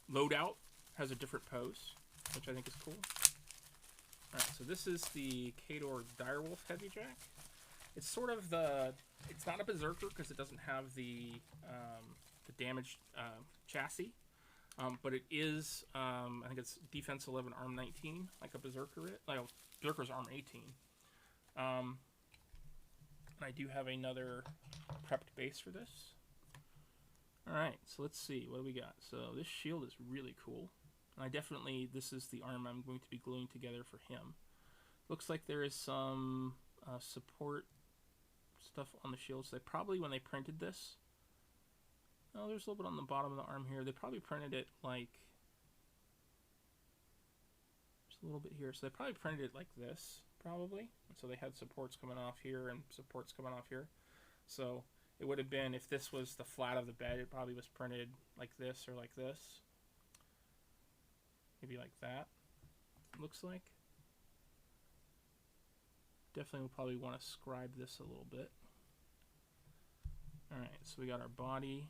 loadout has a different pose, which I think is cool. Alright, so this is the Khador Direwolf Heavy Jack. It's sort of it's not a Berserker because it doesn't have the damaged chassis. But it is, I think it's Defense 11, Arm 19, like a Berserker, like a Berserker's Arm 18. And I do have another prepped base for this. Alright, so let's see, what do we got? So this shield is really cool. And this is the arm I'm going to be gluing together for him. Looks like there is some support stuff on the shield. So they probably, when they printed this, oh, there's a little bit on the bottom of the arm here. They probably printed it like... There's a little bit here. So they probably printed it like this, probably. And so they had supports coming off here and supports coming off here. So it would have been, if this was the flat of the bed, it probably was printed like this or like this. Maybe like that, looks like. Definitely will probably want to scribe this a little bit. Alright, so we got our body.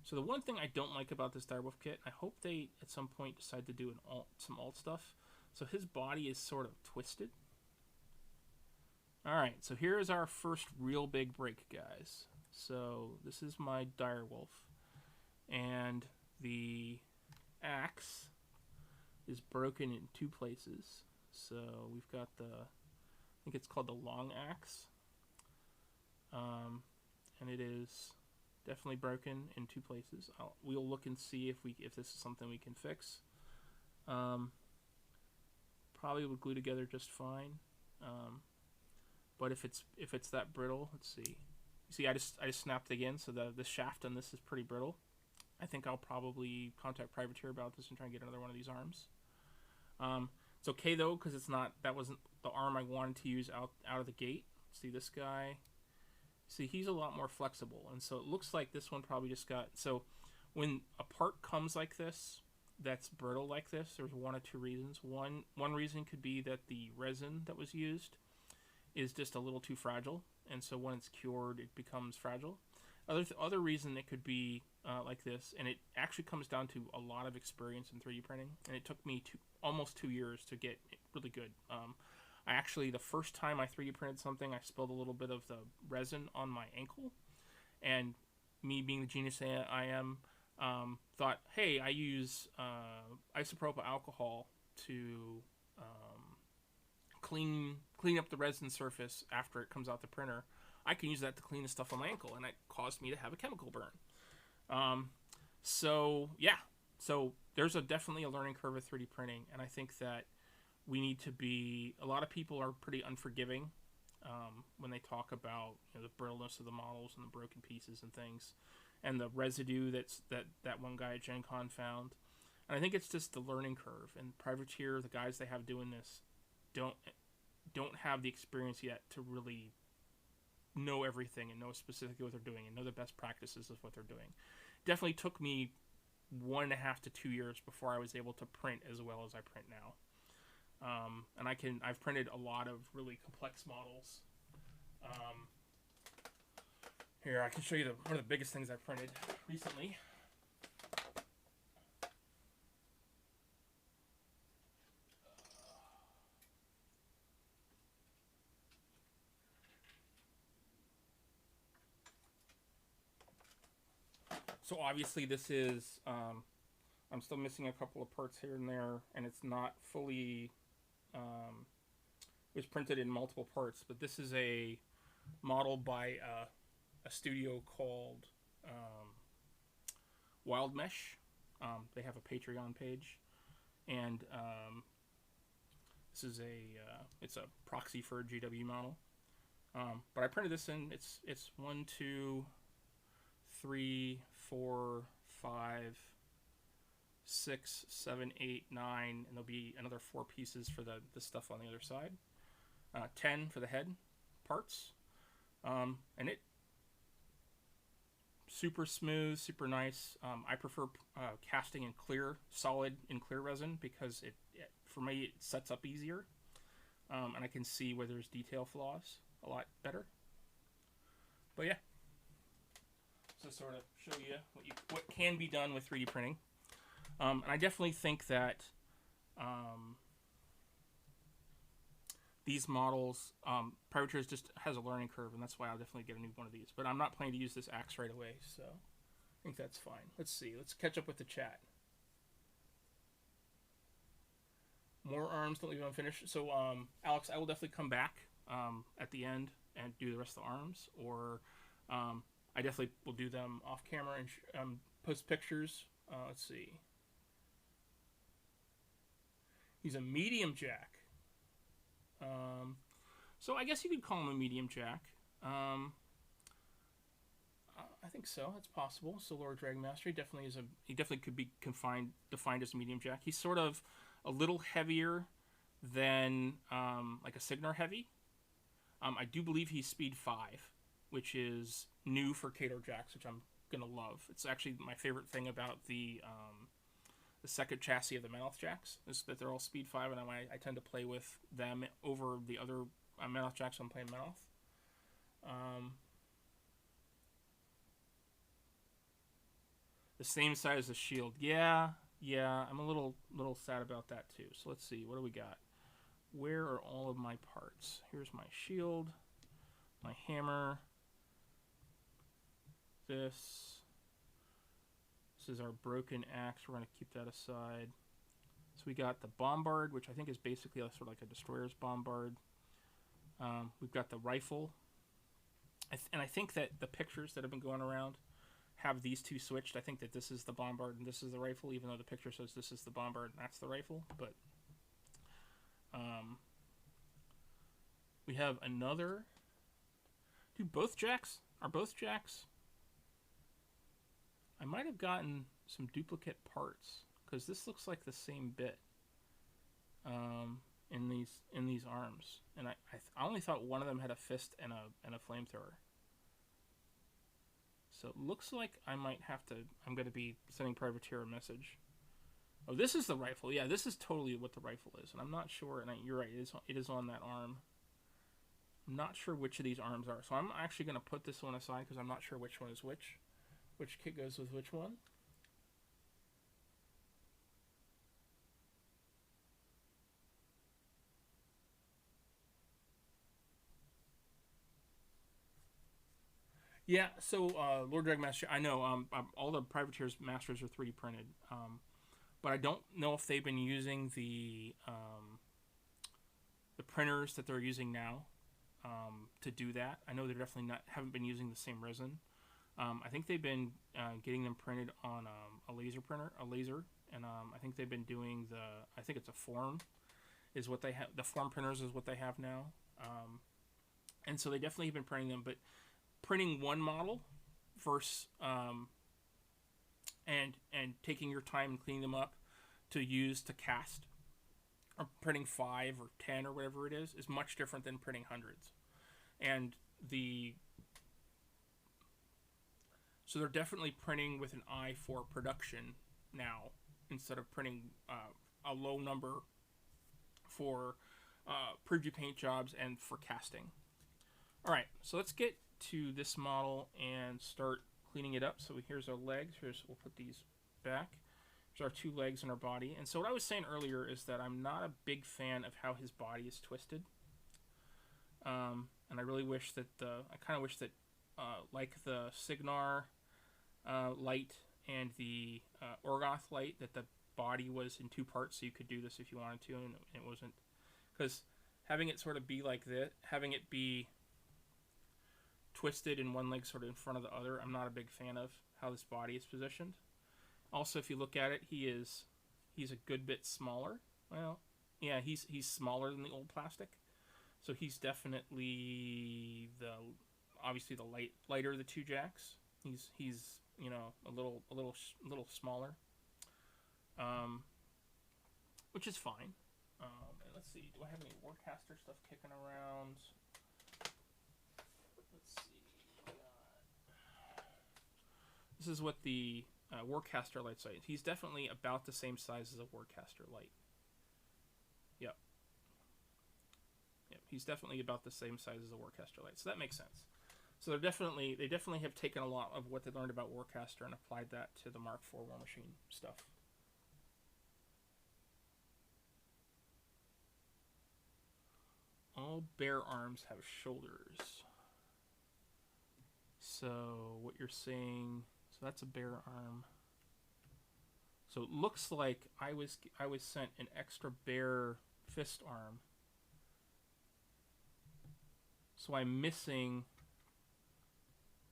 So the one thing I don't like about this Direwolf kit, I hope they at some point decide to do some alt stuff. So his body is sort of twisted. Alright, so here is our first real big break, guys. So this is my Direwolf. And the axe is broken in two places. So we've got I think it's called the long axe. And it is definitely broken in two places. We'll look and see if this is something we can fix. Probably would glue together just fine. But if it's that brittle, let's see. You see, I just snapped again, so the shaft on this is pretty brittle. I think I'll probably contact Privateer about this and try and get another one of these arms. It's okay though, because that wasn't the arm I wanted to use out of the gate. See this guy? See, he's a lot more flexible, and so it looks like this one probably just got... So when a part comes like this, that's brittle like this, there's one of two reasons. One reason could be that the resin that was used is just a little too fragile, and so when it's cured, it becomes fragile. Other reason it could be like this, and it actually comes down to a lot of experience in 3D printing, and it took me almost 2 years to get it really good. I actually, the first time I 3D printed something, I spilled a little bit of the resin on my ankle, and me being the genius I am, thought, hey, I use isopropyl alcohol to clean up the resin surface after it comes out the printer. I can use that to clean the stuff on my ankle, and it caused me to have a chemical burn. So yeah, so there's definitely a learning curve with 3D printing, and I think that we need to be... A lot of people are pretty unforgiving when they talk about the brittleness of the models and the broken pieces and things, and the residue that one guy at Gencon found. And I think it's just the learning curve. And Privateer, the guys they have doing this, don't have the experience yet to really know everything and know specifically what they're doing and know the best practices of what they're doing. Definitely took me 1.5 to 2 years before I was able to print as well as I print now. And I've printed a lot of really complex models. Here, I can show you one of the biggest things I've printed recently. So obviously this is, I'm still missing a couple of parts here and there, and it's not fully, it was printed in multiple parts, but this is a model by a studio called Wild Mesh. They have a Patreon page, and this is it's a proxy for a GW model. But I printed this in, it's 1, 2, 3, 4, 5, 6, 7, 8, 9, and there'll be another 4 pieces for the stuff on the other side. 10 for the head parts. And it super smooth, super nice. I prefer casting in clear, solid in clear resin because it for me it sets up easier, and I can see where there's detail flaws a lot better. But yeah, to sort of show you what can be done with 3D printing, and I definitely think that these models, Privateers just has a learning curve, and that's why I'll definitely get a new one of these. But I'm not planning to use this axe right away, so I think that's fine. Let's see. Let's catch up with the chat. More arms, don't leave them unfinished. So, Alex, I will definitely come back at the end and do the rest of the arms, or I definitely will do them off camera and post pictures. Let's see. He's a medium jack. So I guess you could call him a medium jack. I think so. That's possible. So Lord Dragonmaster, he definitely could be defined as a medium jack. He's sort of a little heavier than like a Signar heavy. I do believe he's speed 5, which is new for Khador jacks, which I'm gonna love. It's actually my favorite thing about the second chassis of the Menoth jacks is that they're all speed 5, and I tend to play with them over the other Menoth jacks when I'm playing Menoth. The same size as the shield. Yeah, I'm a little sad about that too. So let's see, what do we got? Where are all of my parts? Here's my shield, my hammer, this is our broken axe. We're going to keep that aside. So we got the bombard, which I think is basically sort of like a destroyer's bombard. We've got the rifle. And I think that the pictures that have been going around have these two switched. I think that this is the bombard and this is the rifle, even though the picture says this is the bombard and that's the rifle. But we have another. Dude, both jacks? Are both jacks? I might have gotten some duplicate parts because this looks like the same bit in these arms, and I only thought one of them had a fist and a flamethrower. So it looks like I'm going to be sending Privateer a message. Oh, this is the rifle. Yeah, this is totally what the rifle is, and I'm not sure. And you're right, it is on that arm. I'm not sure which of these arms are, so I'm actually going to put this one aside because I'm not sure which one is which. Which kit goes with which one? Yeah, so Lord Dragonmaster, I know all the Privateers Masters are 3D printed, but I don't know if they've been using the printers that they're using now to do that. I know they're definitely haven't been using the same resin. I think they've been getting them printed on a laser, and I think they've been doing I think it's a form, is what they have. The form printers is what they have now, and so they definitely have been printing them. But printing one model versus and taking your time and cleaning them up to use to cast, or printing 5 or 10 or whatever it is much different than printing hundreds. And the So they're definitely printing with an eye for production now, instead of printing a low number for preview paint jobs and for casting. All right, so let's get to this model and start cleaning it up. So here's our legs. We'll put these back. Here's our two legs and our body. And so what I was saying earlier is that I'm not a big fan of how his body is twisted. And I really wish that I kind of wish that like the Signar light and the Orgoth light, that the body was in two parts, so you could do this if you wanted to, and it wasn't. Because having it sort of be like this, having it be twisted and one leg sort of in front of the other, I'm not a big fan of how this body is positioned. Also, if you look at it, he's a good bit smaller. Well, yeah, he's smaller than the old plastic, so he's definitely obviously the lighter of the two jacks. He's you know, a little smaller, which is fine. And let's see, do I have any Warcaster stuff kicking around? Let's see. This is what the Warcaster light's like. He's definitely about the same size as a Warcaster light. Yep. He's definitely about the same size as a Warcaster light, so that makes sense. So they definitely have taken a lot of what they learned about Warcaster and applied that to the Mark IV Warmachine stuff. All bear arms have shoulders. So what you're saying, so that's a bear arm. So it looks like I was sent an extra bear fist arm. So I'm missing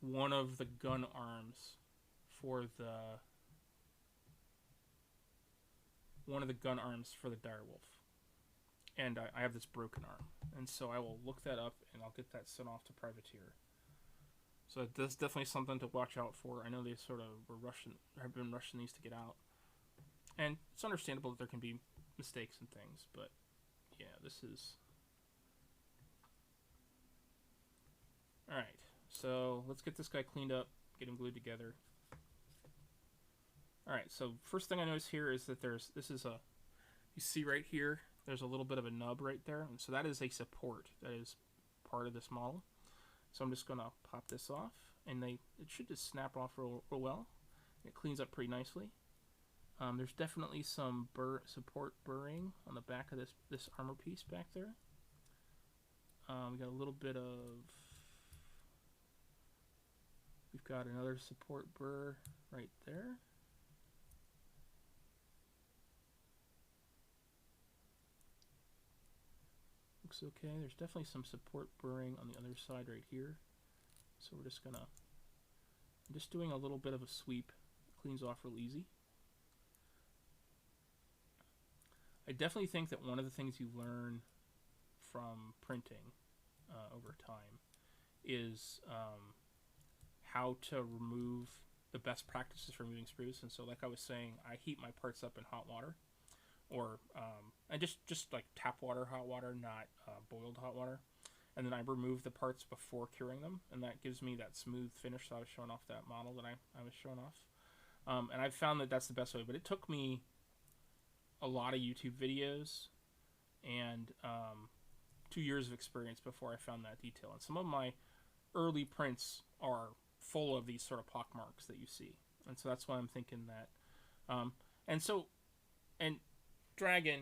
one of the gun arms for the direwolf, and I have this broken arm, and so I will look that up and I'll get that sent off to Privateer. So that's definitely something to watch out for. I know they sort of have been rushing these to get out, and it's understandable that there can be mistakes and things, but yeah, this is all right. So let's get this guy cleaned up, get him glued together. All right, so first thing I notice here is that you see right here, there's a little bit of a nub right there, and so that is a support that is part of this model. So I'm just gonna pop this off, and it should just snap off real well. It cleans up pretty nicely. There's definitely some support burring on the back of this armor piece back there. We got a little bit of. We've got another support burr right there. Looks okay. There's definitely some support burring on the other side right here. So we're just doing a little bit of a sweep. It cleans off real easy. I definitely think that one of the things you learn from printing over time is how to remove the best practices for removing spruce. And so, like I was saying, I heat my parts up in hot water, or and just like tap water, hot water, not boiled hot water, and then I remove the parts before curing them, and that gives me that smooth finish that I was showing off that model that I was showing off. And I've found that that's the best way, but it took me a lot of YouTube videos and 2 years of experience before I found that detail. And some of my early prints are full of these sort of pock marks that you see, and so that's why I'm thinking that. And Dragon,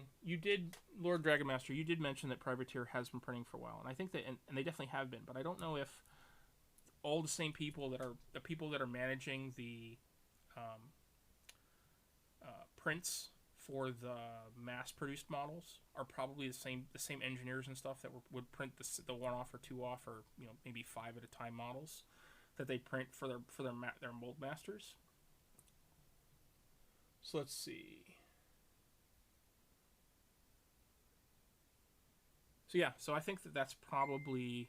Lord Dragon Master, you did mention that Privateer has been printing for a while, and I think that, and they definitely have been, but I don't know if all the same people that are managing the prints for the mass-produced models are probably the same engineers and stuff that would print the 1-off or 2-off or maybe 5 at a time models that they print for their mold masters. So let's see. So yeah, so I think that that's probably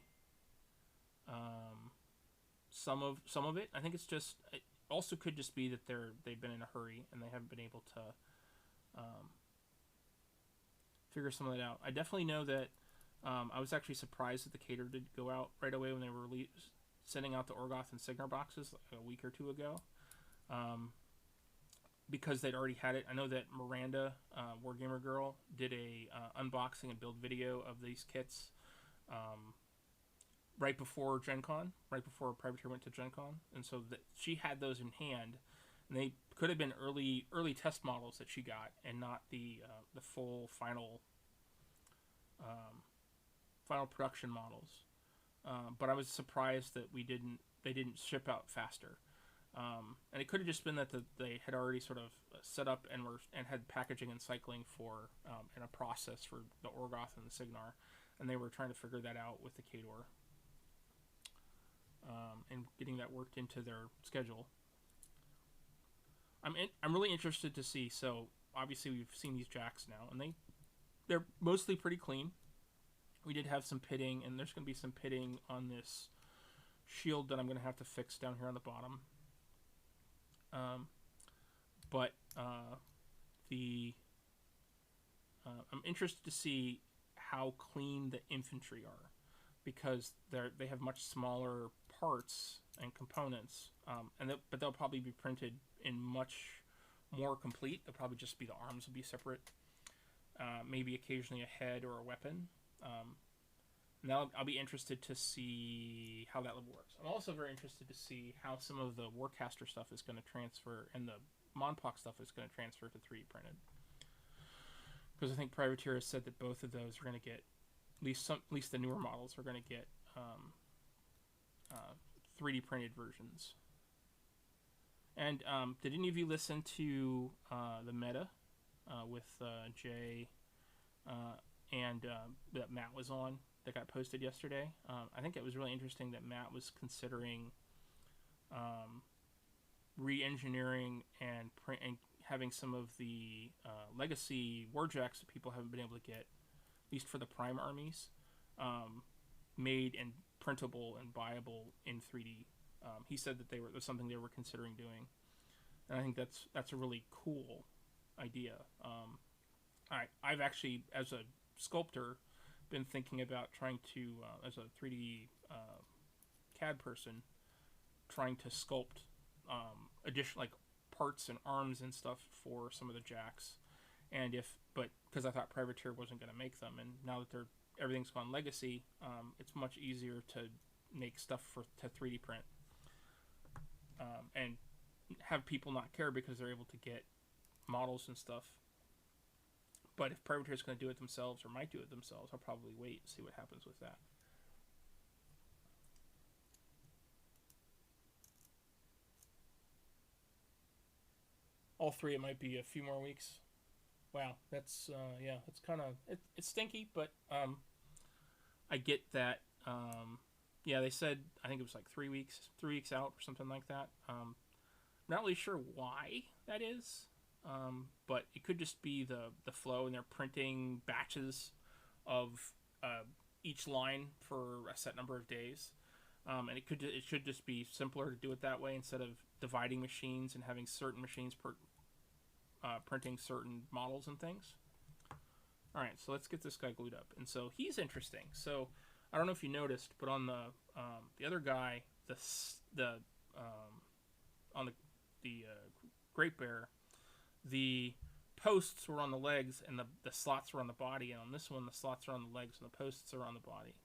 some of it. I think it also could just be that they've been in a hurry and they haven't been able to figure some of that out. I definitely know that I was actually surprised that the Khador did go out right away when they were released. sending out the Orgoth and Signar boxes like a week or two ago, because they'd already had it. I know that Miranda, Wargamer Girl, did a unboxing and build video of these kits right before Gencon, right before Privateer went to Gencon, and so she had those in hand, and they could have been early test models that she got, and not the full final production models. But I was surprised that they didn't ship out faster. And it could have just been that they had already sort of set up and had packaging and cycling for and a process for the Orgoth and the Signar, and they were trying to figure that out with the Khador, and getting that worked into their schedule. I'm really interested to see. So obviously we've seen these jacks now, and they're mostly pretty clean. We did have some pitting, and there's going to be some pitting on this shield that I'm going to have to fix down here on the bottom. I'm interested to see how clean the infantry are, because they have much smaller parts and components, but they'll probably be printed in much more complete. They'll probably just be the arms will be separate, maybe occasionally a head or a weapon. Now I'll be interested to see how that works. I'm also very interested to see how some of the Warcaster stuff is going to transfer, and the Monpox stuff is going to transfer to 3D printed. Because I think Privateer has said that both of those are going to get, at least the newer models are going to get 3D printed versions. And did any of you listen to the meta with Jay and that Matt was on, that got posted yesterday? I think it was really interesting that Matt was considering re-engineering and having some of the legacy warjacks that people haven't been able to get, at least for the prime armies, made and printable and buyable in 3D. He said that it was something they were considering doing, and I think that's a really cool idea. I've actually, as a sculptor, been thinking about trying to, as a 3D CAD person, trying to sculpt additional, like, parts and arms and stuff for some of the jacks, but because I thought Privateer wasn't going to make them, and now that everything's gone legacy, it's much easier to make stuff to 3D print, and have people not care because they're able to get models and stuff. But if Privateer is going to do it themselves, or might do it themselves, I'll probably wait and see what happens with that. All three, it might be a few more weeks. Wow, that's yeah, it's kind of it's stinky, but I get that. Yeah, they said, I think it was like 3 weeks out or something like that. Not really sure why that is, but it could just be the flow, and they're printing batches of each line for a set number of days, and it should just be simpler to do it that way instead of dividing machines and having certain machines printing certain models and things. All right, so let's get this guy glued up, and so he's interesting. So I don't know if you noticed, but on the other guy, on the Great Bear, the posts were on the legs and the slots were on the body, and on this one the slots are on the legs and the posts are on the body.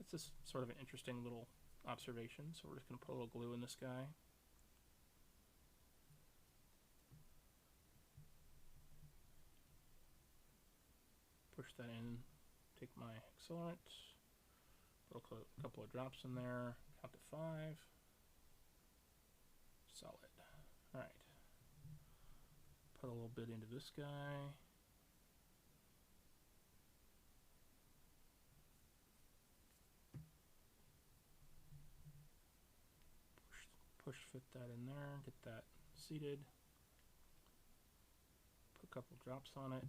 It's just sort of an interesting little observation. So we're just going to put a little glue in this guy. Push that in, take my accelerant, put a couple of drops in there, count to 5. Solid. Alright. Put a little bit into this guy. Push fit that in there, get that seated. Put a couple drops on it.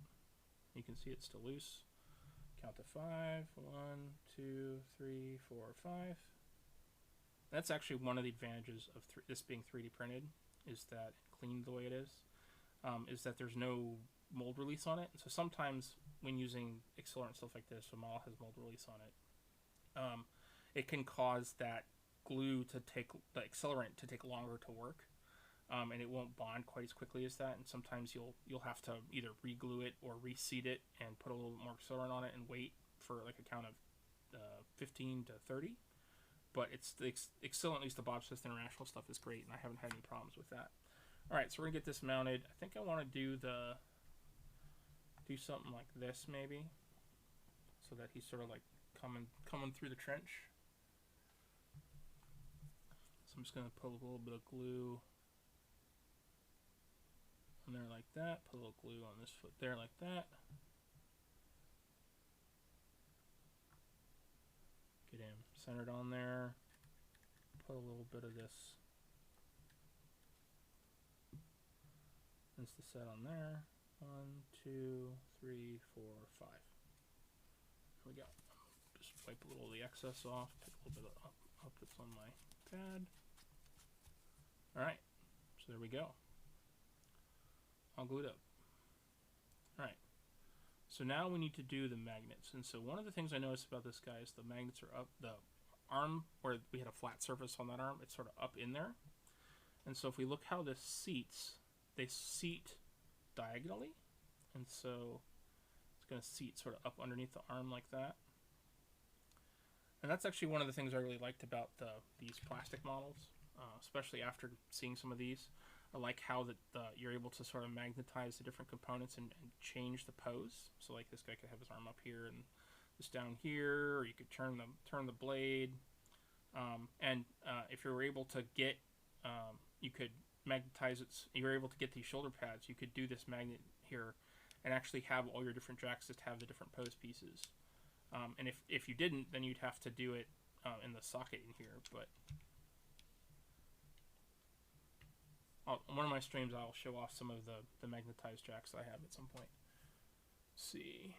You can see it's still loose. Count to 5. 1, 2, 3, 4, 5. That's actually one of the advantages of this being 3D printed, is that cleaned the way it is that there's no mold release on it. So sometimes when using accelerant and stuff like this, a model has mold release on it, it can cause that glue to take the accelerant to take longer to work, and it won't bond quite as quickly as that. And sometimes you'll have to either re-glue it or reseat it and put a little bit more accelerant on it and wait for like a count of 15 to 30. But it's the accelerant, at least the Bob Smith International stuff, is great, and I haven't had any problems with that. All right, so we're gonna get this mounted. I think I want to do something like this maybe, so that he's sort of like coming through the trench. So I'm just gonna put a little bit of glue on there like that. Put a little glue on this foot there like that. Get him centered on there. Put a little bit of this Insta set on there. 1, 2, 3, 4, 5. There we go. Just wipe a little of the excess off. Take a little bit of up that's on my pad. Alright, so there we go. All glued up. Alright, so now we need to do the magnets. And so one of the things I noticed about this guy is the magnets are up, the arm where we had a flat surface on that arm, it's sort of up in there. And so if we look how this seats, they seat diagonally. And so it's going to seat sort of up underneath the arm like that. And that's actually one of the things I really liked about these plastic models, especially after seeing some of these. I like how you're able to sort of magnetize the different components and change the pose. So like this guy could have his arm up here and this down here, or you could turn the blade. If you were able to get, you could magnetize it. You were able to get these shoulder pads. You could do this magnet here, and actually have all your different jacks just have the different pose pieces. And if you didn't, then you'd have to do it in the socket in here. But on one of my streams, I'll show off some of the magnetized jacks I have at some point. Let's see.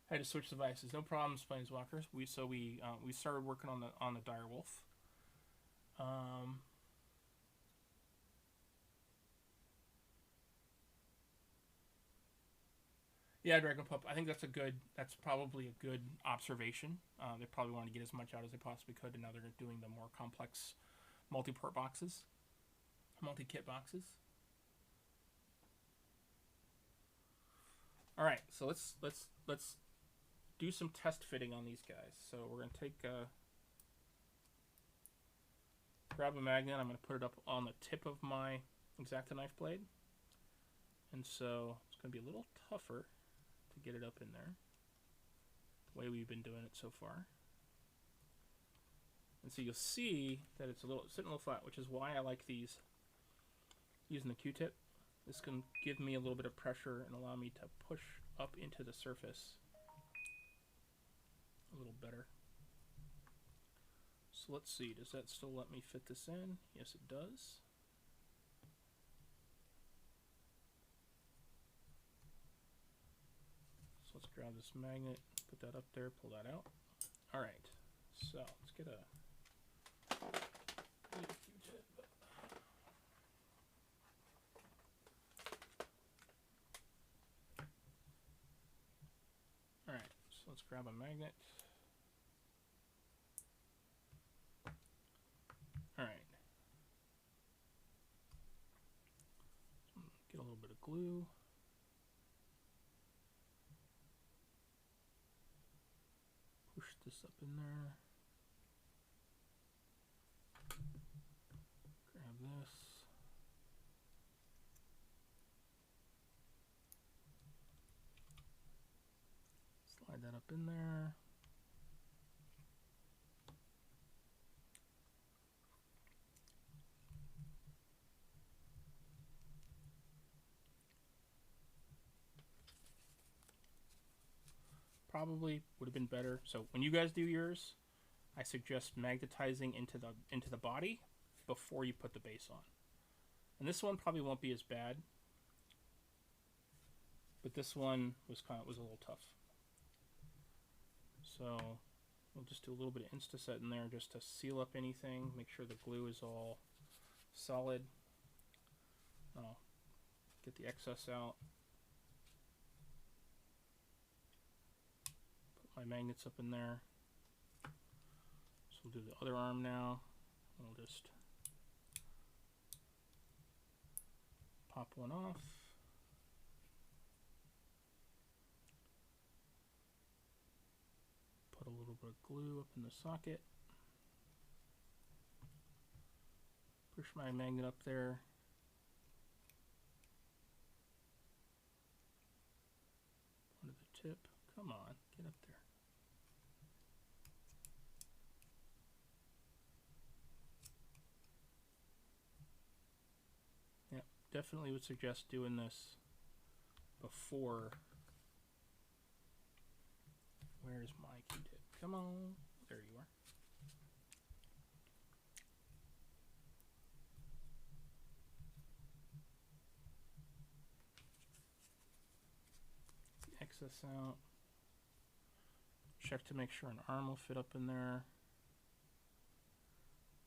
I had to switch devices. No problems, Planeswalkers. We started working on the Direwolf. Yeah, Dragon Pup. I think that's probably a good observation. They probably wanted to get as much out as they possibly could, and now they're doing the more complex multi-port boxes, multi-kit boxes. All right, so let's do some test fitting on these guys. So we're gonna take grab a magnet. I'm gonna put it up on the tip of my X-Acto knife blade, and so it's gonna be a little tougher to get it up in there, the way we've been doing it so far. And so you'll see that it's sitting a little flat, which is why I like these, using the Q-tip. This can give me a little bit of pressure and allow me to push up into the surface a little better. So let's see, does that still let me fit this in? Yes, it does. So let's grab this magnet, put that up there, pull that out. All right, so let's get a Q-tip. All right, so let's grab a magnet. All right. Get a little bit of glue. Push this up in there. Grab this. Slide that up in there. Probably would have been better. So when you guys do yours, I suggest magnetizing into the body before you put the base on. And this one probably won't be as bad, but this one was a little tough. So we'll just do a little bit of Insta-Set in there just to seal up anything, make sure the glue is all solid. I'll get the excess out. Put my magnets up in there. We'll do the other arm now. We'll just pop one off. Put a little bit of glue up in the socket. Push my magnet up there. Under the tip. Come on, get up there. Yep, definitely would suggest doing this before. Where's my Q-tip? Come on. There you are. Excess out. Check to make sure an arm will fit up in there.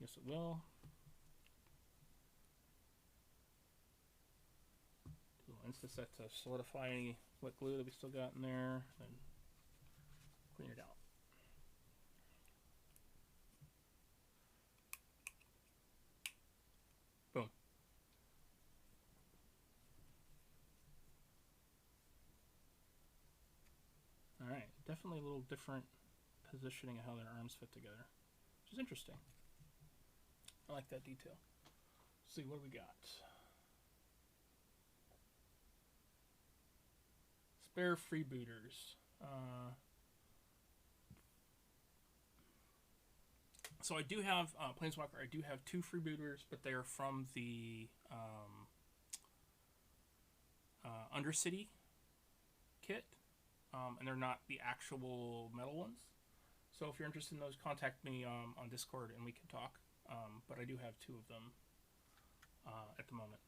Yes, it will. Do a little Insta-set to solidify any wet glue that we still got in there, then clean it out. Boom. Alright, definitely a little different positioning of how their arms fit together, which is interesting. I like that detail. Let's see, what do we got? Spare freebooters. So I do have, Planeswalker, I do have 2 freebooters, but they are from the Undercity kit. And they're not the actual metal ones. So if you're interested in those, contact me on Discord and we can talk. But I do have 2 of them at the moment.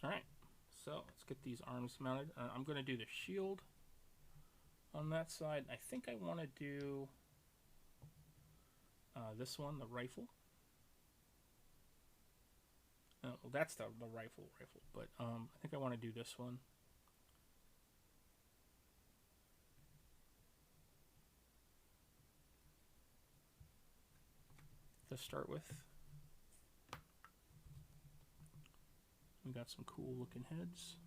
Alright, so let's get these arms mounted. I'm going to do the shield on that side. I think I want to do this one, the rifle. Well, that's the rifle, but I think I want to do this one. To start with. We got some cool looking heads.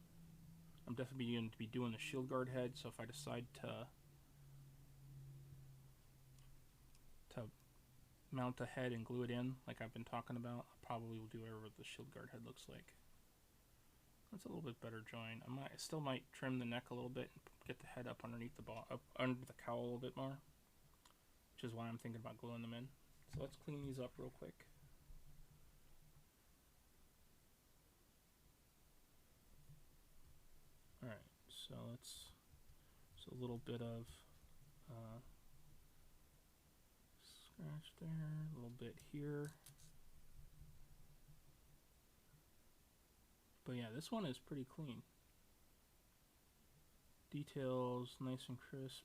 I'm definitely going to be doing the shield guard head, so if I decide to mount a head and glue it in, like I've been talking about, I probably will do whatever the shield guard head looks like. That's a little bit better join. I still might trim the neck a little bit and get the head up underneath the up under the cowl a little bit more, which is why I'm thinking about gluing them in. So let's clean these up real quick. All right, so let's a little bit of scratch there, a little bit here. But yeah, this one is pretty clean. Details nice and crisp.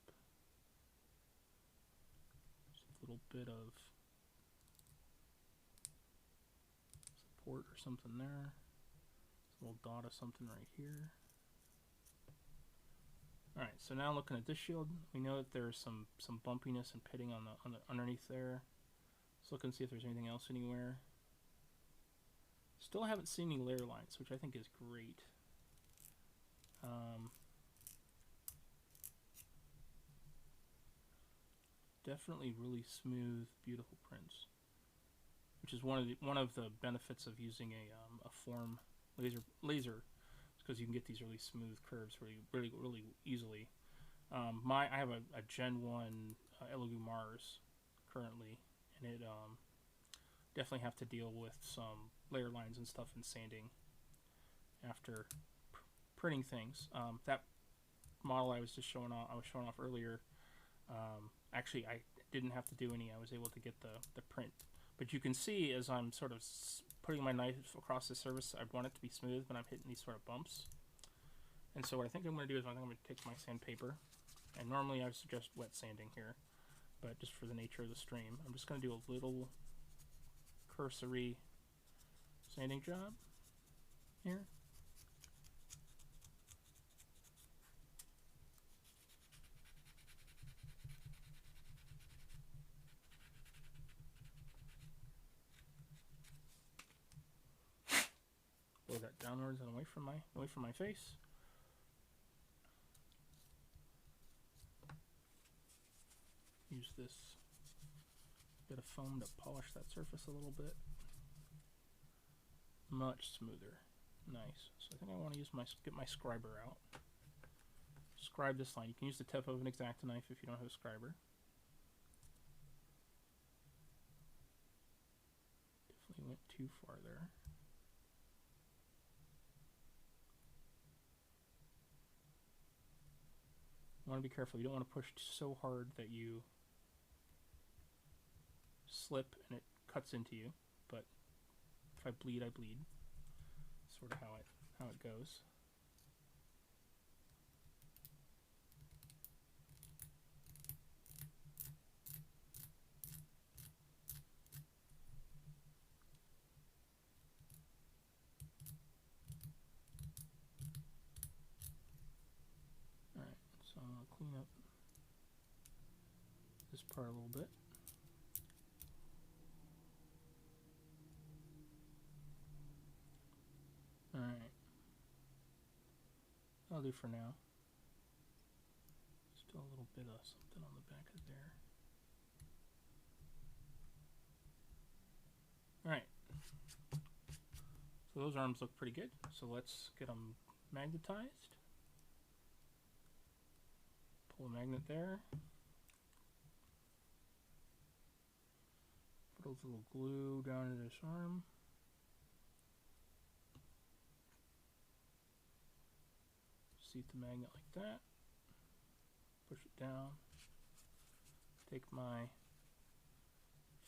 Just a little bit of support or something there. A little dot of something right here. Alright, so now looking at this shield, we know that there's some bumpiness and pitting on the underneath there. Let's look and see if there's anything else anywhere. Still haven't seen any layer lines, which I think is great. Definitely really smooth, beautiful prints, which is one of the benefits of using a form laser. Because you can get these really smooth curves really easily. I have a Gen 1 Elegoo Mars currently, and it definitely have to deal with some layer lines and stuff and sanding after printing things. That model I was showing off earlier, actually I didn't have to do any. I was able to get the print. But you can see as I'm sort of putting my knife across the surface, I want it to be smooth, but I'm hitting these sort of bumps. And so what I think I'm going to do is I'm going to take my sandpaper, and normally I would suggest wet sanding here, but just for the nature of the stream, I'm just going to do a little cursory sanding job here. from my face. Use this bit of foam to polish that surface a little bit. Much smoother. Nice. So I think I want to use get my scriber out. Scribe this line. You can use the tip of an X-Acto knife if you don't have a scriber. Definitely went too far there. You want to be careful. You don't want to push so hard that you slip and it cuts into you. But if I bleed, I bleed. Sort of how it goes. Alright, so I'm going to clean up this part a little bit. Alright. That'll do for now. Still a little bit of something on the back of there. Alright. So those arms look pretty good. So let's get them magnetized. Pull a magnet there. Put a little glue down into this arm. Seat the magnet like that. Push it down. Take my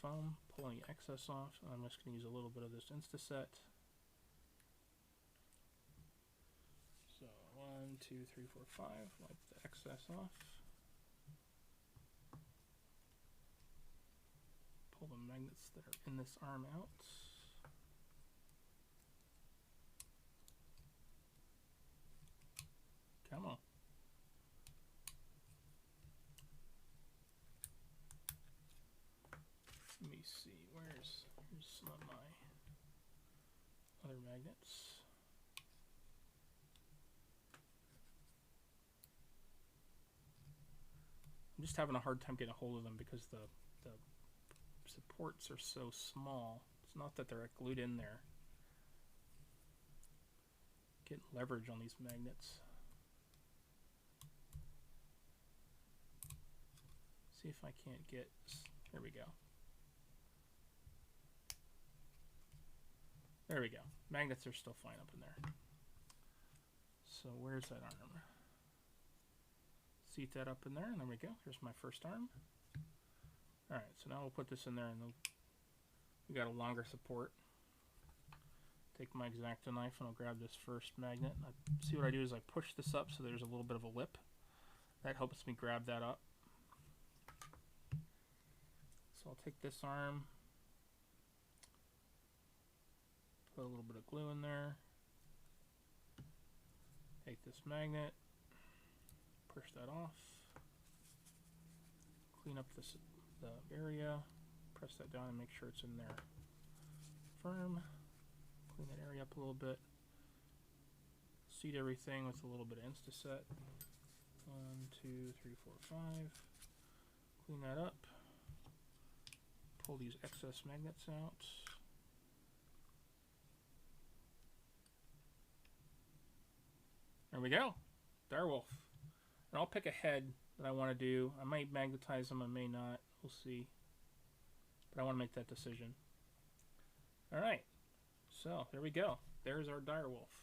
foam, pull any excess off. I'm just going to use a little bit of this Instaset. So 1, 2, 3, 4, 5. Wipe the excess off. Pull the magnets that are in this arm out. Come on. Let me see, here's some of my other magnets. I'm just having a hard time getting a hold of them because the supports are so small. It's not that they're glued in there. Getting leverage on these magnets. See if I can't get, there we go. There we go. Magnets are still fine up in there. So where's that arm? Seat that up in there, and there we go. Here's my first arm. Alright, so now we'll put this in there, and we got a longer support. Take my X-Acto knife, and I'll grab this first magnet. See what I do is I push this up so there's a little bit of a lip. That helps me grab that up. So I'll take this arm, put a little bit of glue in there, take this magnet, push that off, clean up the area, press that down and make sure it's in there firm, clean that area up a little bit, seat everything with a little bit of Instaset. 1, 2, 3, 4, 5, clean that up. Pull these excess magnets out. There we go. Direwolf. And I'll pick a head that I want to do. I might magnetize them, I may not. We'll see. But I want to make that decision. Alright. So, there we go. There's our direwolf.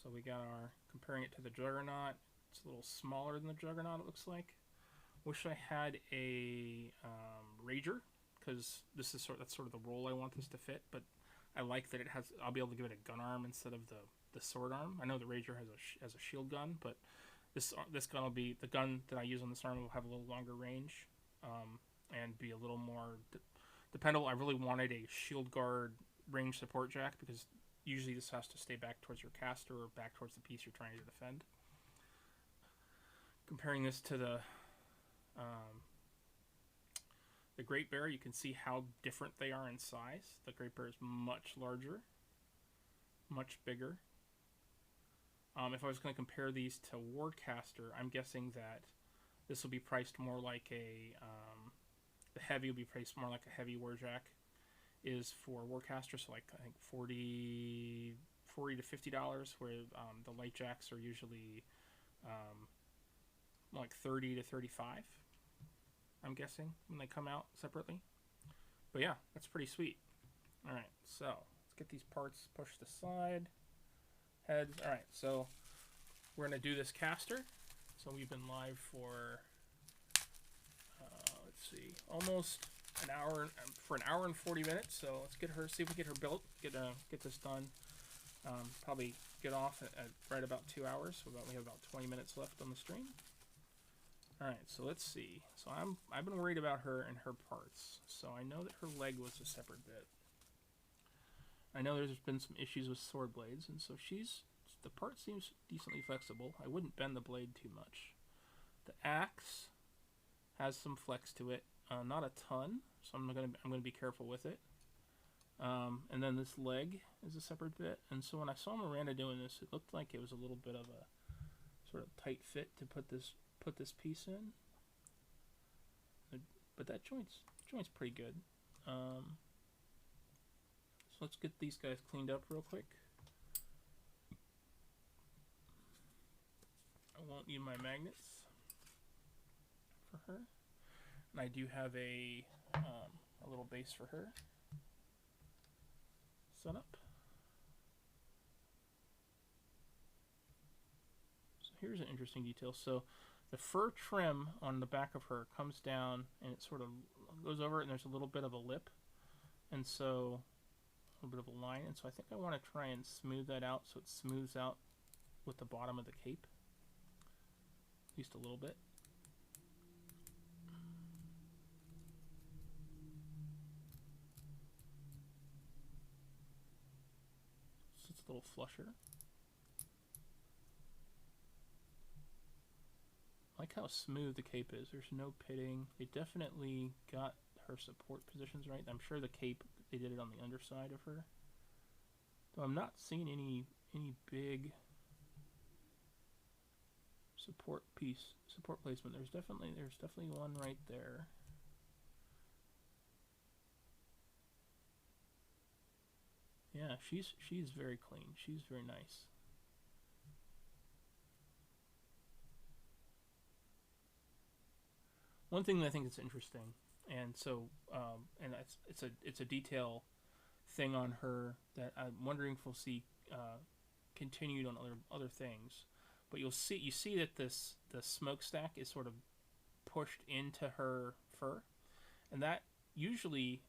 So we got our, comparing it to the Juggernaut. It's a little smaller than the Juggernaut, it looks like. Wish I had a Rager, because this is that's sort of the role I want this to fit. But I like that it has. I'll be able to give it a gun arm instead of the sword arm. I know the Rager has a shield gun, but this gun will be the gun that I use on this arm will have a little longer range and be a little more dependable. I really wanted a shield guard range support jack because usually this has to stay back towards your caster or back towards the piece you're trying to defend. Comparing this to the Great Bear, you can see how different they are in size. The Great Bear is much larger, much bigger. If I was going to compare these to Warcaster, I'm guessing that this will be priced more like a the heavy will be priced more like a heavy Warjack is for Warcaster, so like I think $40 to $50, where the light jacks are usually like $30 to $35. I'm guessing when they come out separately. But yeah, that's pretty sweet. All right, so let's get these parts pushed aside. Heads. All right, so we're gonna do this caster. So we've been live for let's see, almost an hour, for an hour and 40 minutes. So let's get her, see if we get her built, get this done. Probably get off at right about 2 hours. So we have about 20 minutes left on the stream. All right, so let's see. So I've been worried about her and her parts. So I know that her leg was a separate bit. I know there's been some issues with sword blades, and so the part seems decently flexible. I wouldn't bend the blade too much. The axe has some flex to it, not a ton, so I'm gonna be careful with it. And then this leg is a separate bit, and so when I saw Miranda doing this, it looked like it was a little bit of a sort of tight fit to put this piece in. But that joint's pretty good. So let's get these guys cleaned up real quick. I won't need my magnets for her, and I do have a little base for her set up. So here's an interesting detail. So the fur trim on the back of her comes down and it sort of goes over it, and there's a little bit of a lip, and so a little bit of a line, and so I think I want to try and smooth that out so it smooths out with the bottom of the cape, at least a little bit. So it's a little flusher. I like how smooth the cape is. There's no pitting. They definitely got her support positions right. I'm sure the cape, they did it on the underside of her. Though I'm not seeing any big support placement. There's definitely one right there. Yeah, she's very clean. She's very nice. One thing that I think is interesting, and so and it's a detail thing on her that I'm wondering if we'll see continued on other things. But you see that the smokestack is sort of pushed into her fur, and that usually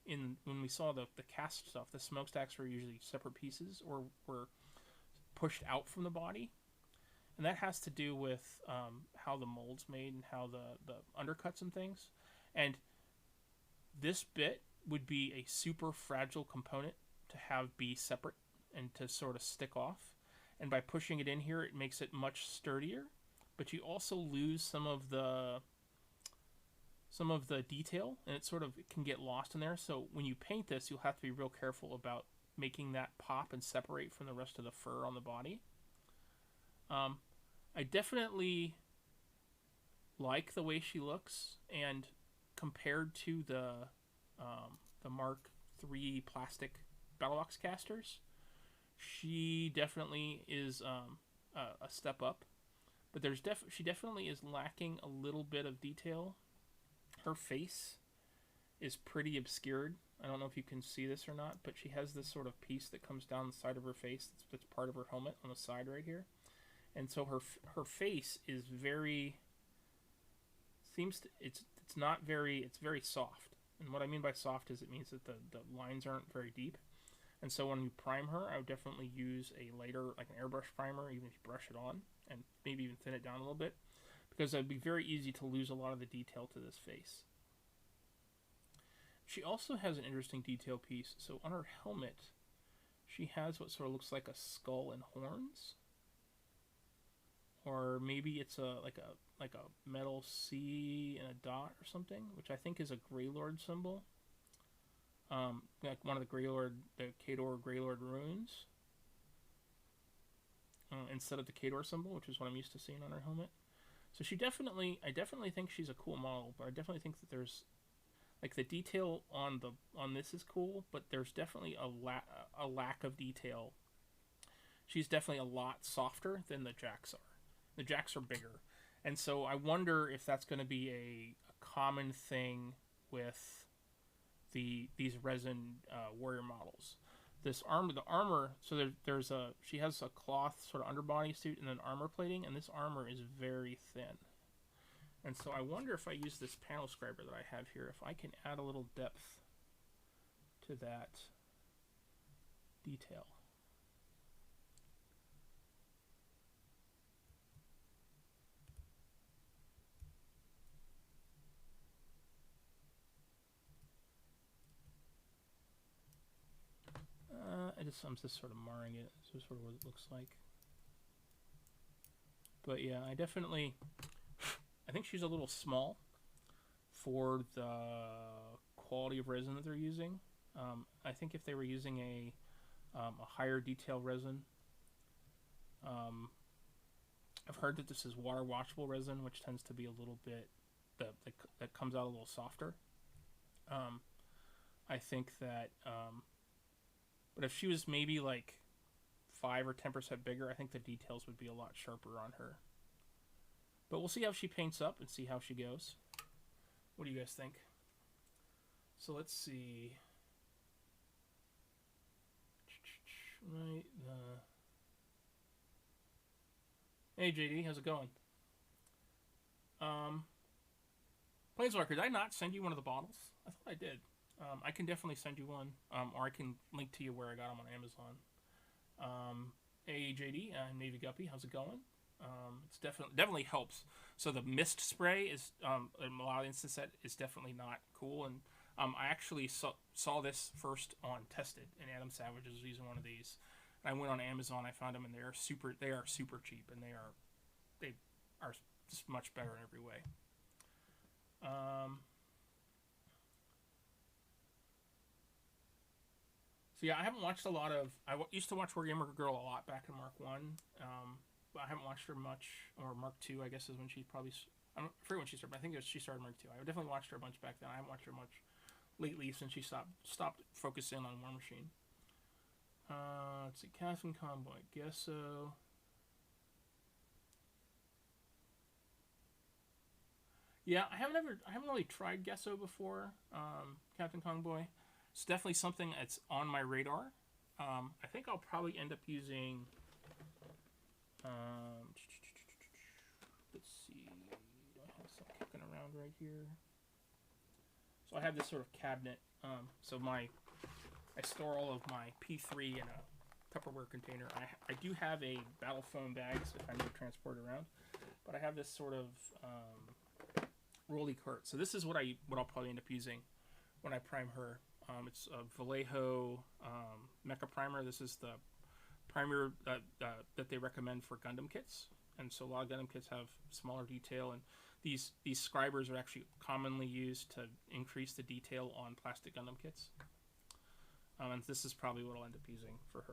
when we saw the cast stuff, the smokestacks were usually separate pieces or were pushed out from the body. And that has to do with how the mold's made and how the undercuts and things. And this bit would be a super fragile component to have be separate and to sort of stick off. And by pushing it in here, it makes it much sturdier. But you also lose some of the detail, and it can get lost in there. So when you paint this, you'll have to be real careful about making that pop and separate from the rest of the fur on the body. I definitely like the way she looks, and compared to the Mark III plastic Battlebox casters, she definitely is a step up. But she definitely is lacking a little bit of detail. Her face is pretty obscured. I don't know if you can see this or not, but she has this sort of piece that comes down the side of her face that's part of her helmet on the side right here. And so her face is it's very soft. And what I mean by soft is it means that the lines aren't very deep. And so when you prime her, I would definitely use a lighter, like an airbrush primer, even if you brush it on, and maybe even thin it down a little bit, because it would be very easy to lose a lot of the detail to this face. She also has an interesting detail piece. So on her helmet, she has what sort of looks like a skull and horns. Or maybe it's like a metal C and a dot or something, which I think is a Greylord symbol. Like one of the Khador Greylord runes. instead of the Khador symbol, which is what I'm used to seeing on her helmet. So I definitely think she's a cool model, but I definitely think that there's like the detail on this is cool, but there's definitely a lack of detail. She's definitely a lot softer than the jacks are. The jacks are bigger, and so I wonder if that's going to be a common thing with these resin warrior models. The armor. So she has a cloth sort of underbody suit and then armor plating, and this armor is very thin. And so I wonder if I use this panel scriber that I have here, if I can add a little depth to that detail. I'm just sort of marring it. This is sort of what it looks like. But yeah, I think she's a little small for the quality of resin that they're using. I think if they were using a higher detail resin, I've heard that this is water washable resin, which tends to be a little bit that comes out a little softer. I think that, but if she was maybe like 5 or 10% bigger, I think the details would be a lot sharper on her. But we'll see how she paints up and see how she goes. What do you guys think? So let's see. Right. Hey JD, how's it going? Planeswalker, did I not send you one of the bottles? I thought I did. I can definitely send you one, or I can link to you where I got them on Amazon. Hey JD, Navy Guppy, how's it going? It's definitely helps. So the mist spray is in a lot of instances is definitely not cool, and I actually saw this first on Tested, and Adam Savage is using one of these. And I went on Amazon, I found them, and they are super cheap, and they are just much better in every way. So yeah, I haven't watched a lot of. Used to watch Wargamer Girl a lot back in Mark 1. But I haven't watched her much, or Mark 2, I guess, is when she probably. I forget when she started, but I think she started Mark 2. I definitely watched her a bunch back then. I haven't watched her much lately since she stopped focusing on Warmachine. Let's see, Captain Combo, I guess so. Yeah, I haven't really tried Gesso before, Captain Kongboy. It's definitely something that's on my radar. I think I'll probably end up using. Let's see. I have some kicking around right here. So I have this sort of cabinet. So I store all of my P3 in a Tupperware container. I do have a battle foam bags if I need to transport it around, but I have this sort of rolly cart. So this is what I'll probably end up using when I prime her. It's a Vallejo Mecha Primer. This is the primer that they recommend for Gundam kits, and so a lot of Gundam kits have smaller detail, and these scribers are actually commonly used to increase the detail on plastic Gundam kits. And this is probably what I'll end up using for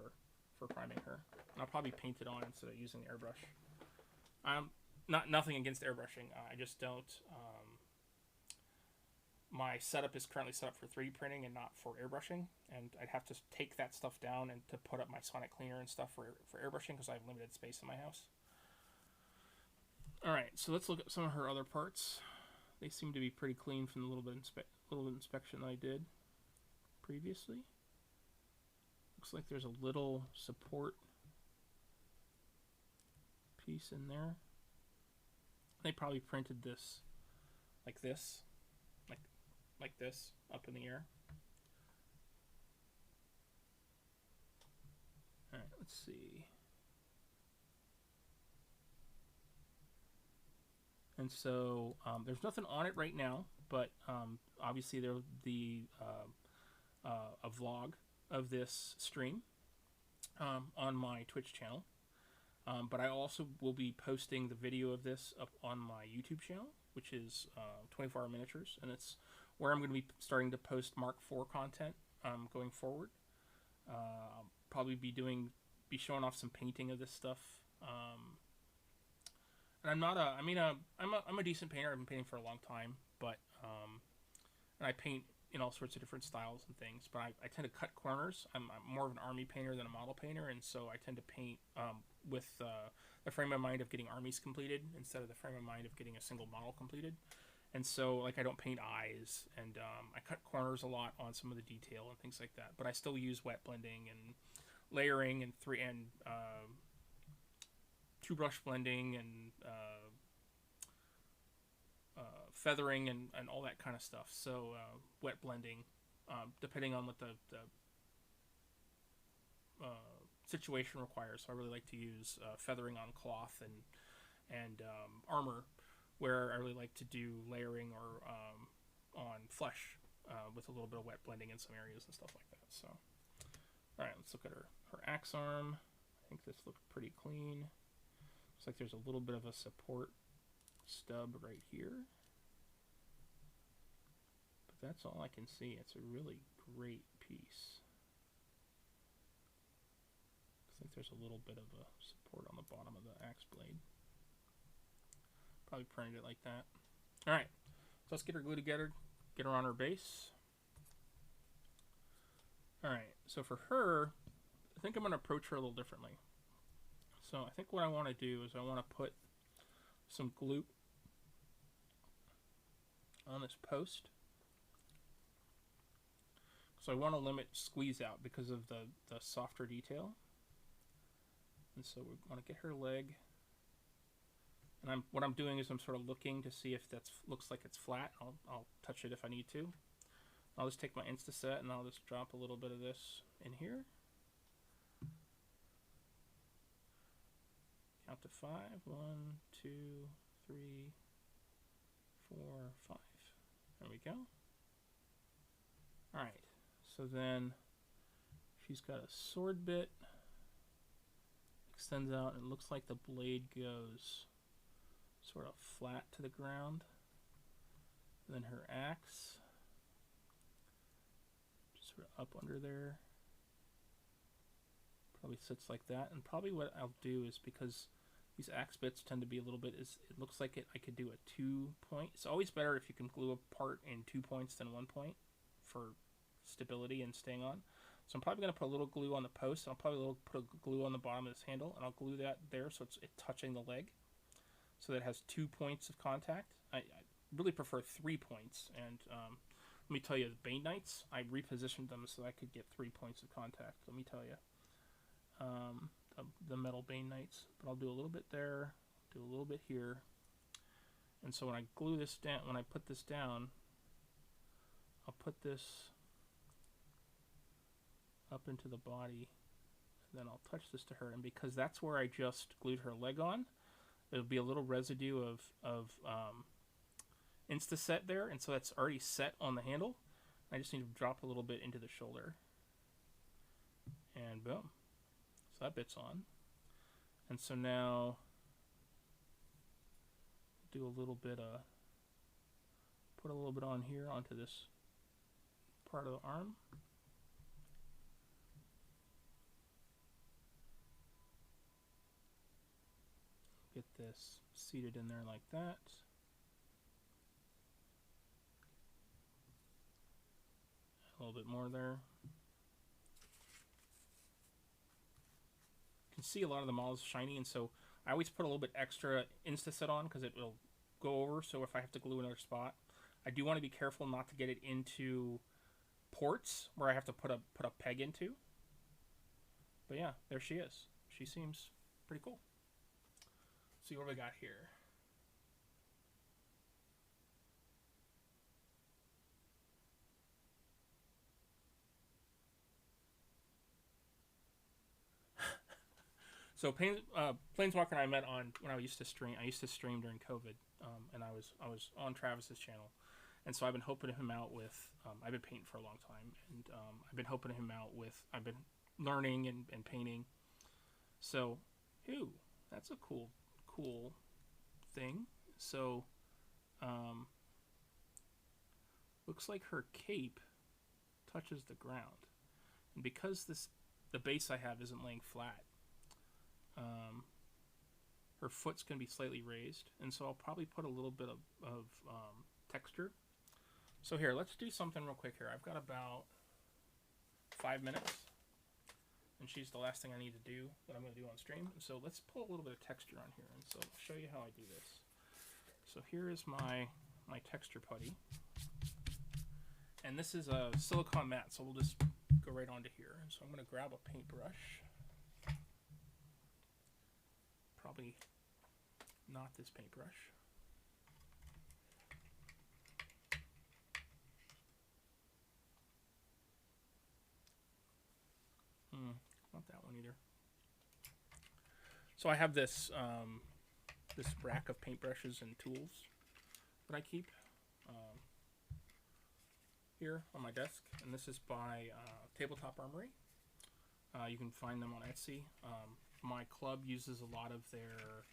priming her. And I'll probably paint it on instead of using airbrush. Nothing against airbrushing. I just don't. My setup is currently set up for 3D printing and not for airbrushing, and I'd have to take that stuff down and to put up my sonic cleaner and stuff for airbrushing because I have limited space in my house. Alright, so let's look at some of her other parts. They seem to be pretty clean from the little bit inspection that I did previously. Looks like there's a little support piece in there. They probably printed this like this. Like this, up in the air. Alright, let's see. And so, there's nothing on it right now, but obviously there'll be a vlog of this stream on my Twitch channel. But I also will be posting the video of this up on my YouTube channel, which is 24 Hour Miniatures, and it's where I'm going to be starting to post Mark 4 content going forward. I'll probably be showing off some painting of this stuff And I'm a decent painter. I've been painting for a long time, but and I paint in all sorts of different styles and things. But I tend to cut corners. I'm more of an army painter than a model painter, and so I tend to paint with the frame of mind of getting armies completed instead of the frame of mind of getting a single model completed. And so, like, I don't paint eyes, and I cut corners a lot on some of the detail and things like that. But I still use wet blending and layering and two brush blending and feathering and all that kind of stuff. So wet blending, depending on what the situation requires. So I really like to use feathering on cloth and armor, where I really like to do layering or on flesh with a little bit of wet blending in some areas and stuff like that. So, all right, let's look at her axe arm. I think this looks pretty clean. Looks like there's a little bit of a support stub right here, but that's all I can see. It's a really great piece. I think there's a little bit of a support on the bottom of the axe blade. Probably printed it like that. Alright, so let's get her glued together, get her on her base. Alright, so for her, I think I'm going to approach her a little differently. So I think what I want to do is I want to put some glue on this post. So I want to limit squeeze out because of the softer detail. And so we want to get her leg. And what I'm doing is I'm sort of looking to see if that looks like it's flat. I'll touch it if I need to. I'll just take my Instaset and I'll just drop a little bit of this in here. Count to 5. 1, 2, 3, 4, 5. There we go. Alright, so then she's got a sword bit. Extends out and it looks like the blade goes sort of flat to the ground. And then her axe just sort of up under there. Probably sits like that. And probably what I'll do is, because these axe bits tend to be a little bit, it looks like I could do a 2-point. It's always better if you can glue a part in 2 points than 1 point for stability and staying on. So I'm probably going to put a little glue on the post. I'll probably put a glue on the bottom of this handle, and I'll glue that there so it's touching the leg, so that it has 2 points of contact. I really prefer 3 points, and let me tell you, the Bane Knights, I repositioned them so I could get 3 points of contact. Let me tell you, the metal Bane Knights. But I'll do a little bit there, do a little bit here, and so when I glue this down, when I put this down, I'll put this up into the body, and then I'll touch this to her, and because that's where I just glued her leg on, there'll be a little residue of Instaset there, and so that's already set on the handle. I just need to drop a little bit into the shoulder, and boom, so that bit's on. And so now do a little bit put a little bit on here onto this part of the arm. Get this seated in there like that. A little bit more there. You can see a lot of the models shiny, and so I always put a little bit extra Instaset on because it will go over. So if I have to glue another spot, I do want to be careful not to get it into ports where I have to put a peg into. But yeah, there she is. She seems pretty cool. See what we got here. So Planeswalker and I met when I used to stream. I used to stream during COVID, and I was on Travis's channel, and so I've been helping him out with. I've been painting for a long time, and I've been helping him out with. I've been learning and painting. So, that's a cool thing. So, looks like her cape touches the ground, and because the base I have isn't laying flat, her foot's going to be slightly raised, and so I'll probably put a little bit of texture. So here, let's do something real quick here. I've got about 5 minutes, and she's the last thing I need to do that I'm going to do on stream. So let's pull a little bit of texture on here, and so I'll show you how I do this. So here is my texture putty, and this is a silicone mat, so we'll just go right onto here. And so I'm going to grab a paintbrush. Probably not this paintbrush. Not that one either. So I have this this rack of paintbrushes and tools that I keep here on my desk, and this is by Tabletop Armory. You can find them on Etsy. My club uses a lot of their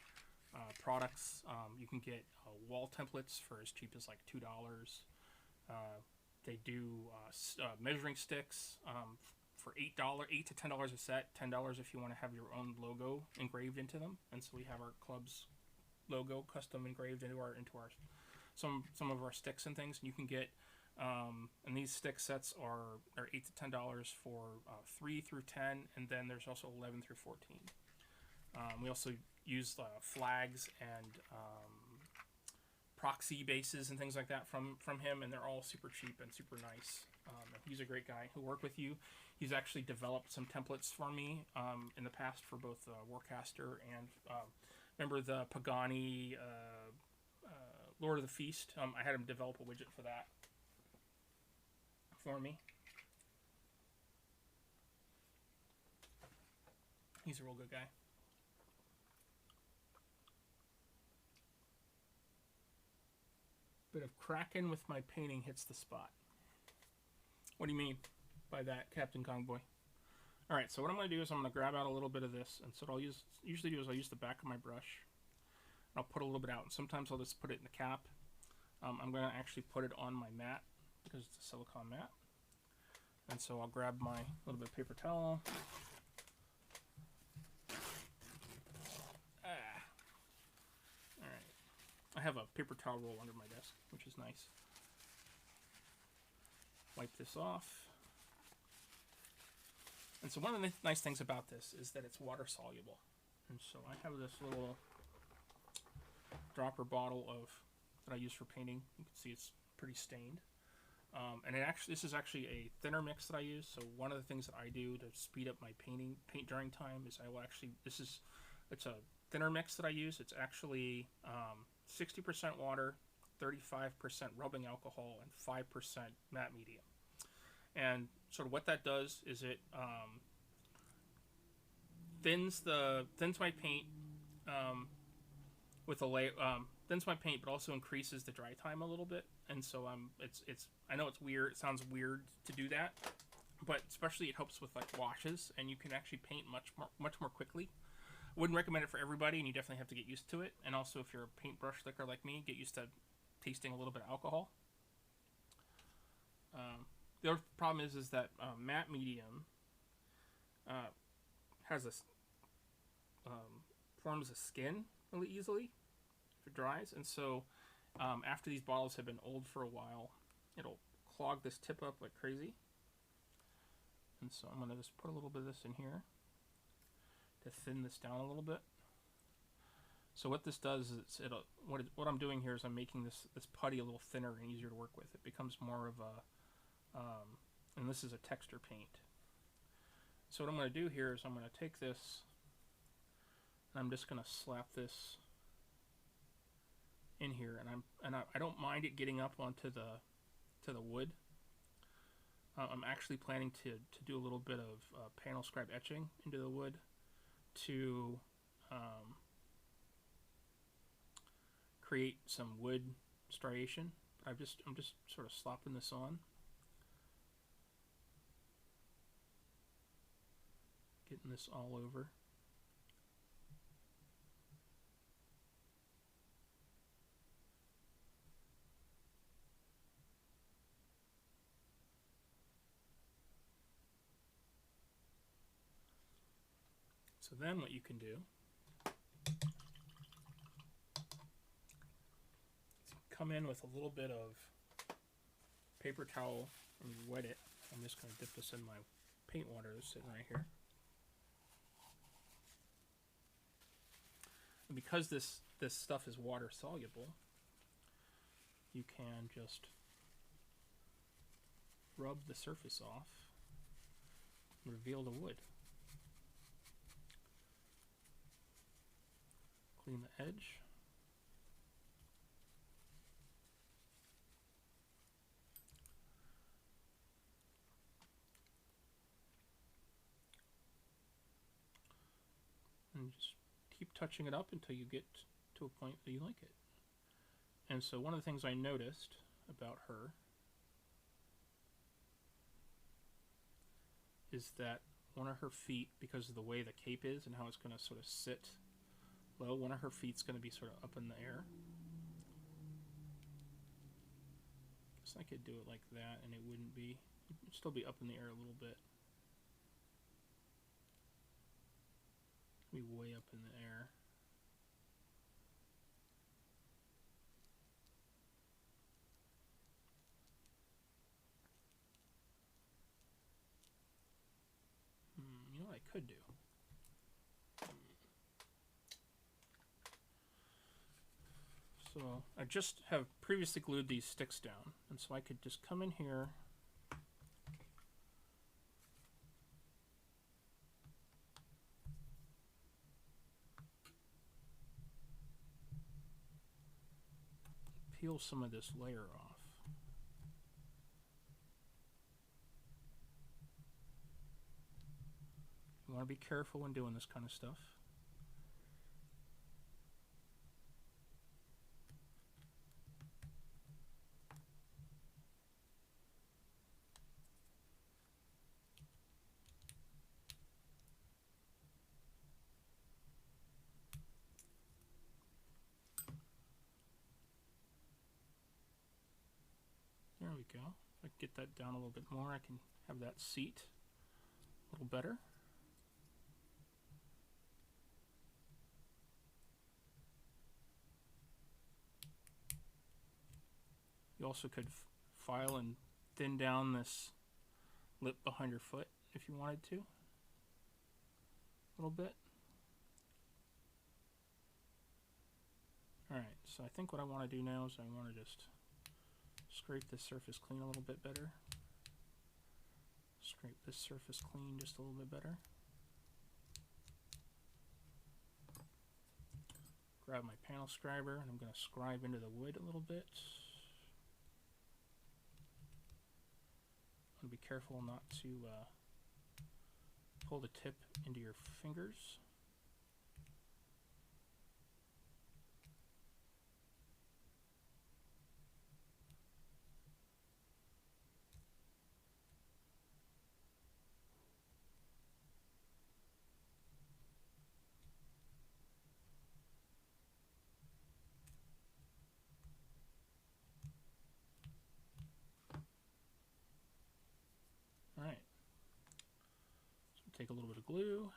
products. You can get wall templates for as cheap as like $2. They do measuring sticks for $8 to $10 a set. $10 if you want to have your own logo engraved into them. And so we have our club's logo custom engraved into our some of our sticks and things. And you can get and these stick sets are $8 to $10 for 3 through 10, and then there's also 11 through 14. We also use flags and proxy bases and things like that from him, and they're all super cheap and super nice. He's a great guy who'll work with you. He's actually developed some templates for me in the past for both Warcaster and remember the Pagani Lord of the Feast. I had him develop a widget for that for me. He's a real good guy. Bit of cracking with my painting hits the spot. What do you mean by that, Captain Kongboy? Alright, so what I'm going to do is I'm going to grab out a little bit of this, and so what I'll usually do is I'll use the back of my brush. I'll put a little bit out, and sometimes I'll just put it in the cap. I'm going to actually put it on my mat, because it's a silicone mat. And so I'll grab my little bit of paper towel. Alright. I have a paper towel roll under my desk, which is nice. Wipe this off. And so one of the nice things about this is that it's water soluble. And so I have this little dropper bottle that I use for painting. You can see it's pretty stained. And this is actually a thinner mix that I use. So one of the things that I do to speed up my paint drying time is I will actually, it's a thinner mix that I use. It's actually 60% water, 35% rubbing alcohol, and 5% matte medium. And sort of what that does is it thins my paint with a layer, thins my paint, but also increases the dry time a little bit. And so I know it's weird. It sounds weird to do that, but especially it helps with like washes, and you can actually paint much more quickly. I wouldn't recommend it for everybody, and you definitely have to get used to it. And also, if you're a paintbrush licker like me, get used to tasting a little bit of alcohol. The other problem is that matte medium forms a skin really easily if it dries, and so after these bottles have been old for a while, it'll clog this tip up like crazy. And so I'm going to just put a little bit of this in here to thin this down a little bit. So what this does is what I'm doing here is I'm making this putty a little thinner and easier to work with. It becomes more of a and this is a texture paint. So what I'm going to do here is I'm going to take this and I'm just going to slap this in here, and I don't mind it getting up onto the wood. I'm actually planning to do a little bit of panel scribe etching into the wood to create some wood striation. I'm just sort of slopping this on, getting this all over. So then what you can do come in with a little bit of paper towel and wet it. I'm just going to dip this in my paint water that's sitting right here. And because this stuff is water soluble, you can just rub the surface off and reveal the wood. Clean the edge. And just keep touching it up until you get to a point that you like it. And so one of the things I noticed about her is that one of her feet, because of the way the cape is and how it's going to sort of sit low, one of her feet's going to be sort of up in the air. So I could do it like that and it wouldn't be, it'd still be up in the air a little bit. Be way up in the air. You know what I could do? So I just have previously glued these sticks down, and so I could just come in here peel some of this layer off. You want to be careful when doing this kind of stuff. There we go. If I get that down a little bit more, I can have that seat a little better. You also could file and thin down this lip behind your foot if you wanted to. A little bit. Alright, so I think what I want to do now is I want to just scrape this surface clean a little bit better. Scrape this surface clean just a little bit better. Grab my panel scriber and I'm going to scribe into the wood a little bit. And be careful not to pull the tip into your fingers. Alright, so take a little bit of glue,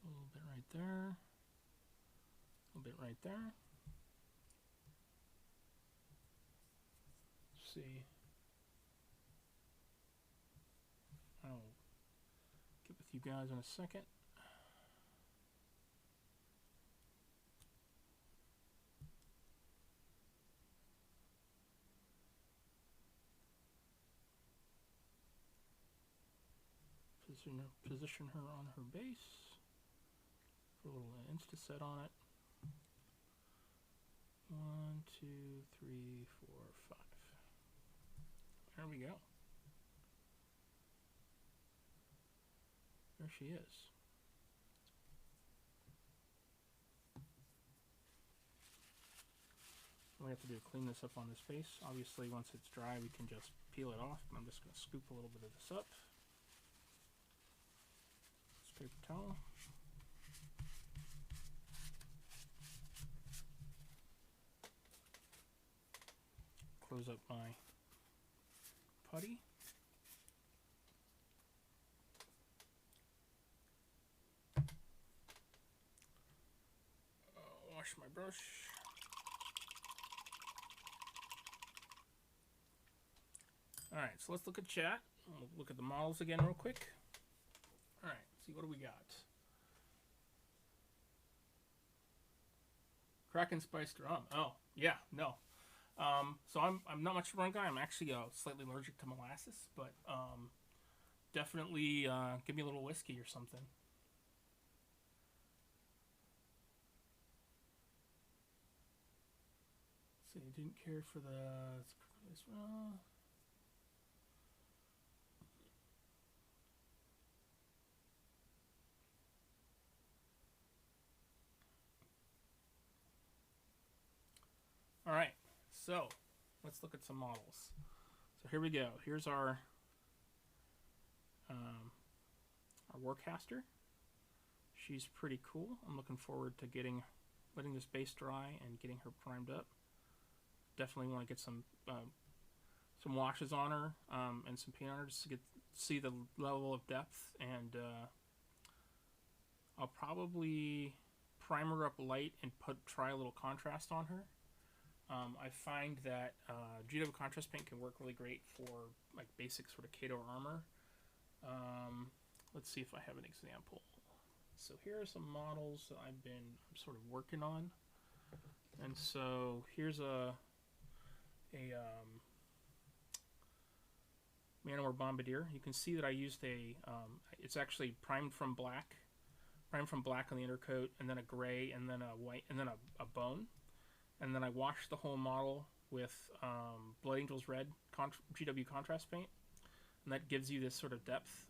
put a little bit right there, a little bit right there. Let's see, I'll get with you guys in a second. Position her on her base. Put a little Insta-set on it. 1, 2, 3, 4, 5. There we go. There she is. All we have to do is clean this up on this face. Obviously, once it's dry, we can just peel it off. And I'm just going to scoop a little bit of this up. Paper towel. Close up my putty. brush. Alright, so let's look at chat. We'll look at the models again real quick. Alright, see what do we got. Kraken spiced rum. Oh, yeah, no. So I'm not much of a rum guy. I'm actually slightly allergic to molasses, but definitely give me a little whiskey or something. So you didn't care for the... Alright, so let's look at some models. So here we go. Here's our Warcaster. She's pretty cool. I'm looking forward to letting this base dry and getting her primed up. Definitely want to get some washes on her and some paint on her just to see the level of depth. And I'll probably prime her up light and try a little contrast on her. I find that GW contrast paint can work really great for like basic sort of Khador armor. Let's see if I have an example. So here are some models that I'm sort of working on. And so here's a Man-O-War Bombardier. You can see that I used it's actually primed from black on the undercoat, and then a gray, and then a white, and then a bone. And then I washed the whole model with Blood Angels Red GW contrast paint, and that gives you this sort of depth.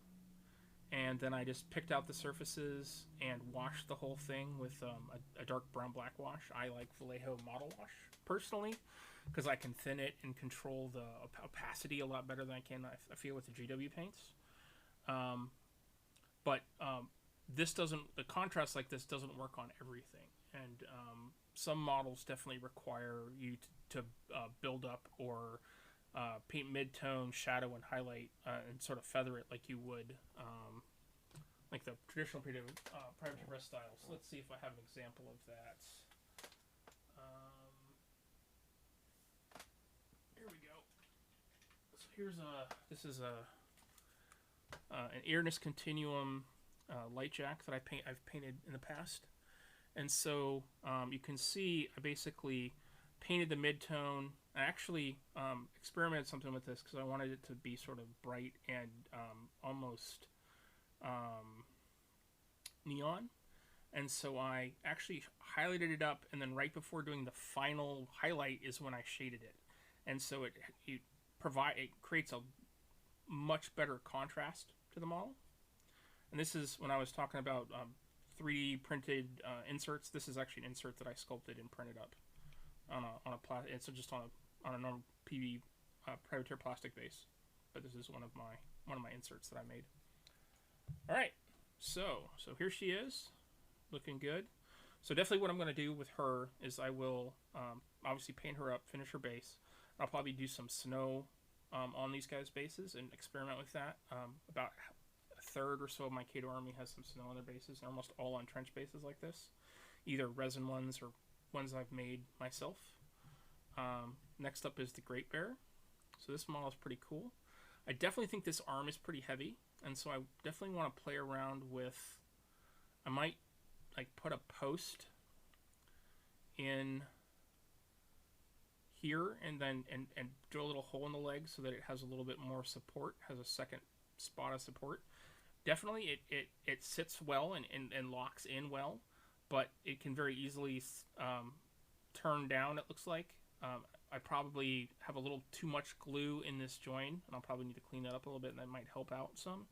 And then I just picked out the surfaces and washed the whole thing with a dark brown black wash. I like Vallejo Model Wash personally because I can thin it and control the opacity a lot better than I can, I feel, with the GW paints. But the contrast like this doesn't work on everything. And some models definitely require you to build up or paint mid-tone, shadow, and highlight, and sort of feather it like you would like the traditional private press style. So let's see if I have an example of that. Here we go. So this is an Airness Continuum light jack that I've painted in the past. And so you can see I basically painted the mid-tone. I actually experimented something with this because I wanted it to be sort of bright and almost neon. And so I actually highlighted it up, and then right before doing the final highlight is when I shaded it. And so it creates a much better contrast to the model. And this is when I was talking about 3D printed inserts. This is actually an insert that I sculpted and printed up on a plastic. It's just on a normal PV Privateer plastic base. But this is one of my inserts that I made. All right, so here she is, looking good. So definitely what I'm going to do with her is I will obviously paint her up, finish her base. I'll probably do some snow on these guys' bases and experiment with that. About a third or so of my Khador army has some snow on their bases. They're almost all on trench bases like this, either resin ones or ones I've made myself. Next up is the Great Bear. So this model is pretty cool. I definitely think this arm is pretty heavy, and so I definitely want to play around with. I might like put a post in here and then and drill a little hole in the leg so that it has a little bit more support, has a second spot of support. Definitely it sits well and locks in well, but it can very easily turn down, it looks like. I probably have a little too much glue in this join, and I'll probably need to clean that up a little bit, and that might help out some.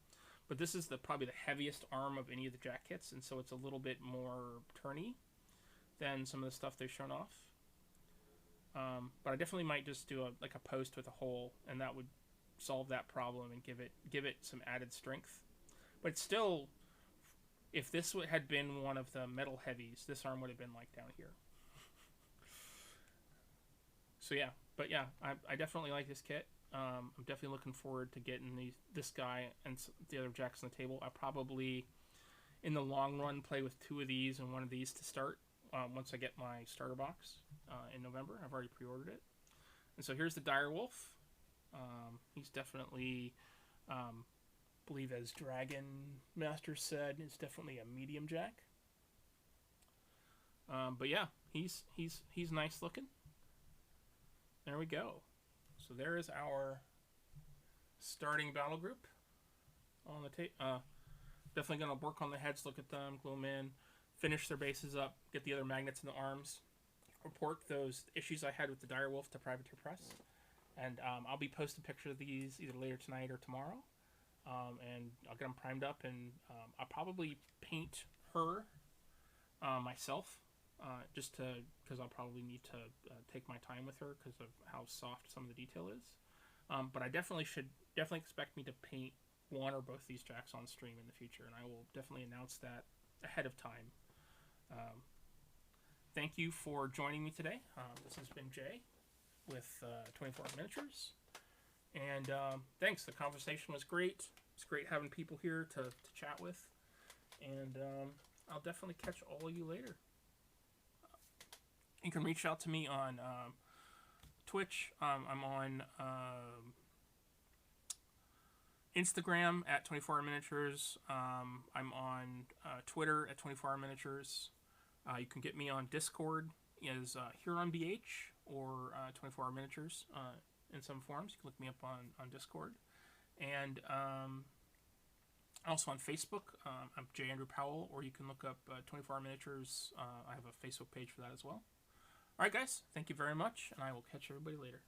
But this is probably the heaviest arm of any of the jack kits, and so it's a little bit more turny than some of the stuff they've shown off. But I definitely might just do a post with a hole, and that would solve that problem and give it some added strength. But still, if this had been one of the metal heavies, this arm would have been like down here. So yeah, but yeah, I definitely like this kit. I'm definitely looking forward to getting this guy and the other jacks on the table. I'll probably, in the long run, play with 2 of these and 1 of these to start, once I get my starter box in November. I've already pre-ordered it. And so here's the Direwolf. He's definitely, believe as Dragon Master said, is definitely a medium jack. But yeah, he's nice looking. There we go. So there is our starting battle group on the tape. Definitely gonna work on the heads, look at them, glue them in, finish their bases up, get the other magnets in the arms, report those issues I had with the Direwolf to Privateer Press, and I'll be posting pictures of these either later tonight or tomorrow, and I'll get them primed up, and I'll probably paint her myself, just because I'll probably need to take my time with her because of how soft some of the detail is. But I definitely expect me to paint one or both these jacks on stream in the future, and I will definitely announce that ahead of time. Thank you for joining me today. This has been Jay with 24 Hour Miniatures, and thanks. The conversation was great. It's great having people here to chat with, and I'll definitely catch all of you later. You can reach out to me on Twitch. I'm on Instagram at 24 Hour Miniatures. I'm on Twitter at 24 Hour Miniatures. You can get me on Discord as HuronBH or 24 Hour Miniatures in some forms. You can look me up on Discord. And also on Facebook, I'm J. Andrew Powell, or you can look up 24 Hour Miniatures. I have a Facebook page for that as well. All right, guys, thank you very much, and I will catch everybody later.